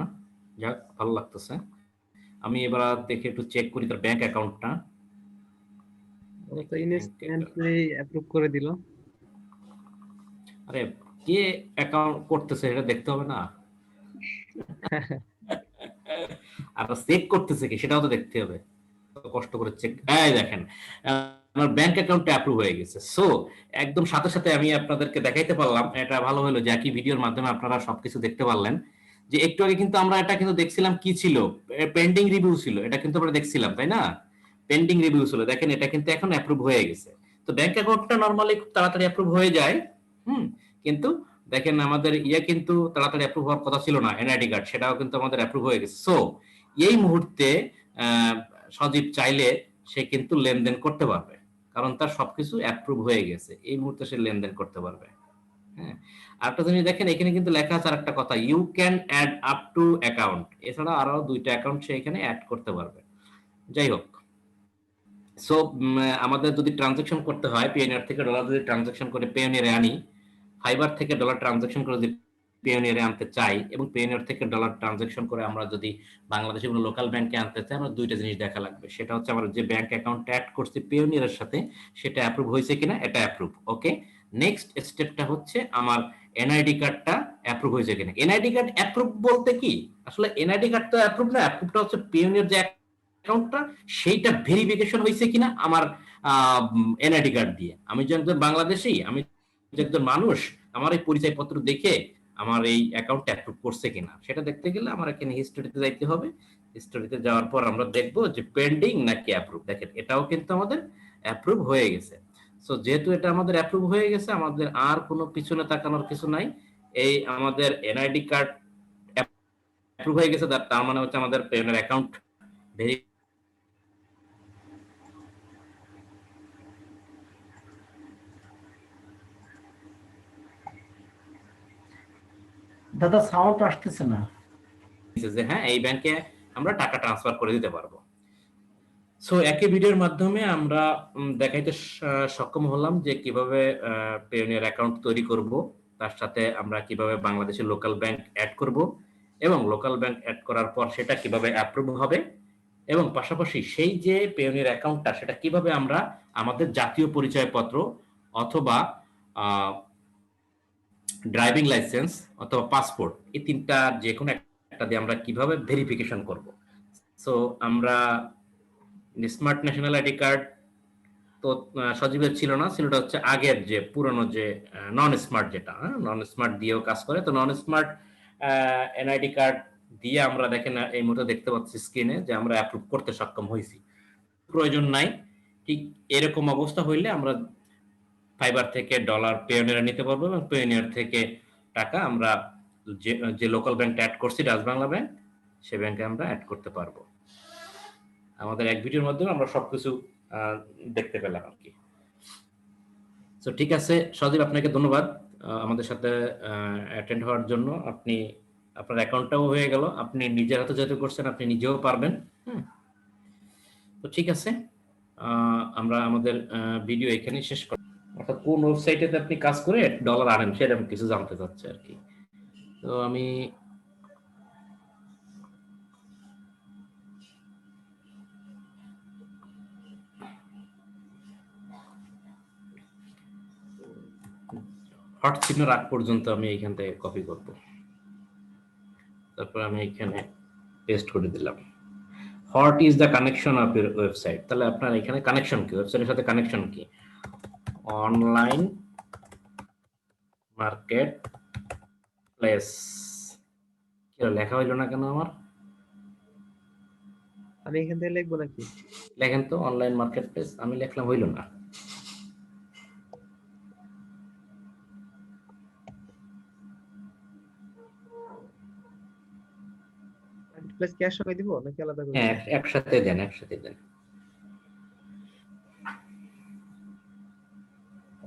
যাক, ভালো লাগতেছে। আমি এবার দেখে একটু চেক করি তার ব্যাংক অ্যাকাউন্টটা। ও তো ইনস্ট্যান্টলি অ্যাপ্রুভ করে দিল। আরে, কে অ্যাকাউন্ট করতেছে এটা দেখতে হবে না? আর চেক করতেছে কি সেটাও তো দেখতে হবে। কষ্ট করে চেক, এই দেখেন আমার ব্যাংক অ্যাকাউন্টটা অ্যাপ্রুভ হয়ে গেছে। সো একদম সাথে সাথে আমি আপনাদেরকে দেখাইতে পারলাম। এটা ভালো হলো যে একই ভিডিওর মাধ্যমে আপনারা সবকিছু দেখতে পারলেন। যে একটু আগে কিন্তু আমরা এটা কিন্তু দেখছিলাম কি ছিল, পেন্ডিং রিভিউ ছিল, এটা কিন্তু আমরা দেখছিলাম তাই না? পেন্ডিং রিভিউ ছিল, দেখেন এটা কিন্তু এখন অ্যাপ্রুভ হয়ে গেছে। তো ব্যাংক অ্যাকাউন্টটা নরমালি খুব তাড়াতাড়ি অ্যাপ্রুভ হয়ে যায়। হুম, কিন্তু দেখেন আমাদের কিন্তু তাড়াতাড়ি অ্যাপ্রুভ হওয়ার কথা ছিল না, এনআইডি কার্ড, সেটাও কিন্তু আমাদের অ্যাপ্রুভ হয়ে গেছে। সো এই মুহূর্তে আহ, সজীব চাইলে সে কিন্তু লেনদেন করতে পারবে, কারণ তার সবকিছু অ্যাপ্রুভ হয়ে গেছে, এই মুহূর্তে সে লেনদেন করতে পারবে। হ্যাঁ, আরেকটা জিনিস দেখেন, এখানে কিন্তু লেখা আছে আরেকটা কথা, you can add up to account, এছাড়া আরো 2টা অ্যাকাউন্ট সে এখানে অ্যাড করতে পারবে। যাই হোক, সো আমাদের যদি ট্রানজাকশন করতে হয়, পিওনিয়ার থেকে ডলার যদি ট্রানজাকশন করে পেওনিয়ারে আনি, ফাইবার থেকে ডলার ট্রানজাকশন করে যদি পেওনিয়ারে আনতে চাই, এবং পেওনিয়ার থেকে ডলার ট্রানজাকশন করে আমরা যদি বাংলাদেশের কোনো লোকাল ব্যাংকে আনতে চাই, আমরা 2টা জিনিস দেখা লাগবে। সেটা হচ্ছে আমরা যে ব্যাংক অ্যাকাউন্ট অ্যাড করছি পেওনিয়ারের সাথে, সেটা অ্যাপ্রুভ হয়েছে কিনা, এটা অ্যাপ্রুভ। ওকে, নেক্সট স্টেপটা হচ্ছে আমার এনআইডি কার্ডটা অ্যাপ্রুভ হয়েছে কিনা। এনআইডি কার্ড অ্যাপ্রুভ বলতে কি, আসলে এনআইডি কার্ড তো অ্যাপ্রুভ না, অ্যাপ্রুভটা হচ্ছে পেওনিয়ার যে অ্যাকাউন্টটা, সেইটা ভেরিফিকেশন হয়েছে কিনা আমার এনআইডি কার্ড দিয়ে। আমি যে একজন বাংলাদেশী, আমি যে একজন মানুষ, আমার এই পরিচয়পত্র দেখে আমার এই অ্যাকাউন্ট অ্যাপ্রুভ করছে কিনা সেটা দেখতে গেলে আমার এখানে হিস্টোরিতে যাইতে হবে। হিস্টোরিতে যাওয়ার পর আমরা দেখবো যে পেন্ডিং নাকি অ্যাপ্রুভ। দেখেন এটাও কিন্তু আমাদের অ্যাপ্রুভ হয়ে গেছে। সো যেহেতু এটা আমাদের অ্যাপ্রুভ হয়ে গেছে, আমাদের আর কোনো পিছনে তাকানোর কিছু নাই। এই আমাদের এনআইডি কার্ড অ্যাপ্রুভ হয়ে গেছে, তার মানে হচ্ছে আমাদের পেমেন্ট অ্যাকাউন্ট ভেরি। দাদা সাউন্ড আসতেছে না। যে হ্যাঁ, এই ব্যাংকে আমরা টাকা ট্রান্সফার করে দিতে পারবো। সো একই ভিডিওর মাধ্যমে আমরা দেখাইতে সক্ষম হলাম যে কিভাবে পেওনিয়ার অ্যাকাউন্ট তৈরি করব, তার সাথে আমরা কিভাবে বাংলাদেশের লোকাল ব্যাংক অ্যাড করব, এবং লোকাল ব্যাংক অ্যাড করার পর সেটা কিভাবে অ্যাপ্রুভ হবে, এবং পাশাপাশি সেই যে পেওনিয়ার অ্যাকাউন্টটা সেটা কিভাবে আমরা আমাদের জাতীয় পরিচয়পত্র অথবা ড্রাইভিং লাইসেন্স অথবা পাসপোর্ট, এই 3টা যে কোনো একটা দিয়ে আমরা কিভাবে ভেরিফিকেশন করব। সো আমরা স্মার্ট ন্যাশনাল আইডি কার্ড তো সজীবের ছিল না, ছিল হচ্ছে আগের যে পুরনো যে নন স্মার্ট, যেটা নন স্মার্ট দিয়েও কাজ করে। তো নন স্মার্ট এনআইডি কার্ড দিয়ে আমরা দেখেন এই মুহূর্তে দেখতে পাচ্ছি স্ক্রিনে যে আমরা অ্যাপ্রুভ করতে সক্ষম হয়েছি, প্রয়োজন নাই। ঠিক এরকম অবস্থা হইলে আমরা ফাইবার থেকে ডলার পেওনিয়ারে নিতে পারবো, এবং পেওনিয়ার থেকে টাকা আমরা যে লোকাল ব্যাংক অ্যাড করছি রাজবাংলা ব্যাংক, সে ব্যাংকে আমরা অ্যাড করতে পারবো। আমাদের এক ভিডিওর মাধ্যমে আমরা সবকিছু দেখতে পেলাম আর কি। তো ঠিক আছে সজীব, আপনাকে ধন্যবাদ আমাদের সাথে অ্যাটেন্ড হওয়ার জন্য। আপনি আপনার অ্যাকাউন্টটাও হয়ে গেল, আপনি নিজের হাতে যেহেতু করছেন আপনি নিজেও পারবেন। তো ঠিক আছে, আমরা আমাদের ভিডিও এখানেই শেষ করি। অর্থাৎ কোন ওয়েবসাইটে আপনি কাজ করে ডলার আনেন সেরকম কিছু জানতে চাচ্ছে আর কি। তো আমি হট চিহ্ন রাখ পর্যন্ত আমি এইখান থেকে কপি করব। তারপর আমি এখানে পেস্ট করে দিলাম। What is the connection off your website, তাহলে আপনার এখানে কানেকশন কি, ওয়েবসাইটের সাথে কানেকশন কি? Online market place. লেখা হইলো না কেন আমার? আমি এখান থেকে লিখবো নাকি? লেখেন তো অনলাইন মার্কেট প্লেস, আমি লিখলাম হইলো না। মার্কেটপ্লেস কি একসঙ্গে দিব নাকি আলাদা করে? হ্যাঁ, একসাথে দেন, একসাথে দেন।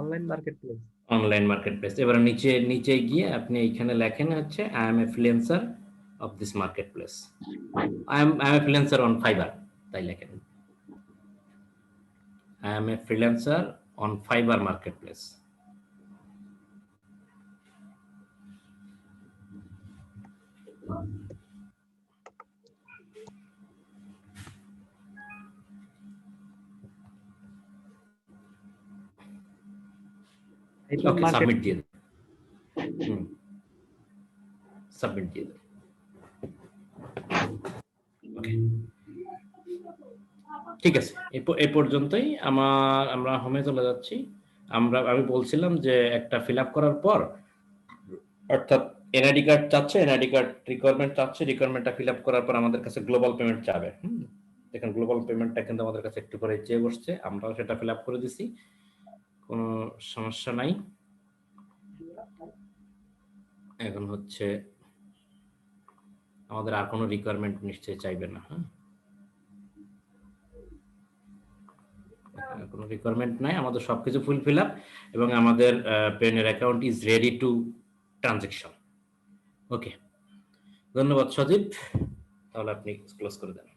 Online marketplace. Online market place. এবার নিচে নিচে গিয়ে আপনি এখানে লেখেন হচ্ছে I am a freelancer of this market place, I am a freelancer on Fiverr, তাই লেখেন I am a freelancer on Fiverr market place. Okay, submit দিয়ে দেন। সাবমিট দিয়ে দেন। ওকে, ঠিক আছে, এই পর্যন্তই। আমরা হোমে চলে যাচ্ছি। আমি বলছিলাম যে একটা ফিল আপ করার পর, অর্থাৎ এনআইডি কার্ড চাচ্ছে, এনআইডি কার্ড রিকোয়ারমেন্ট চাচ্ছে, রিকোয়ারমেন্টটা ফিল আপ করার পর আমাদের কাছে গ্লোবাল পেমেন্ট চাবে। দেখেন গ্লোবাল পেমেন্টটা কিন্তু আমাদের কাছে একটু করে চেয়ে বসছে, আমরাও সেটা ফিল আপ করে দিছি, কোনো সমস্যা নাই। এখন হচ্ছে আমাদের আর কোনো রিকোয়ারমেন্ট নিশ্চয়ই চাইবে না। কোনো রিকোয়ারমেন্ট নাই, আমাদের সবকিছু ফুলফিল আপ এবং আমাদের পেনের account is ready to transaction. Okay, ধন্যবাদ সজীব, তাহলে আপনি ক্লোজ করে দেন।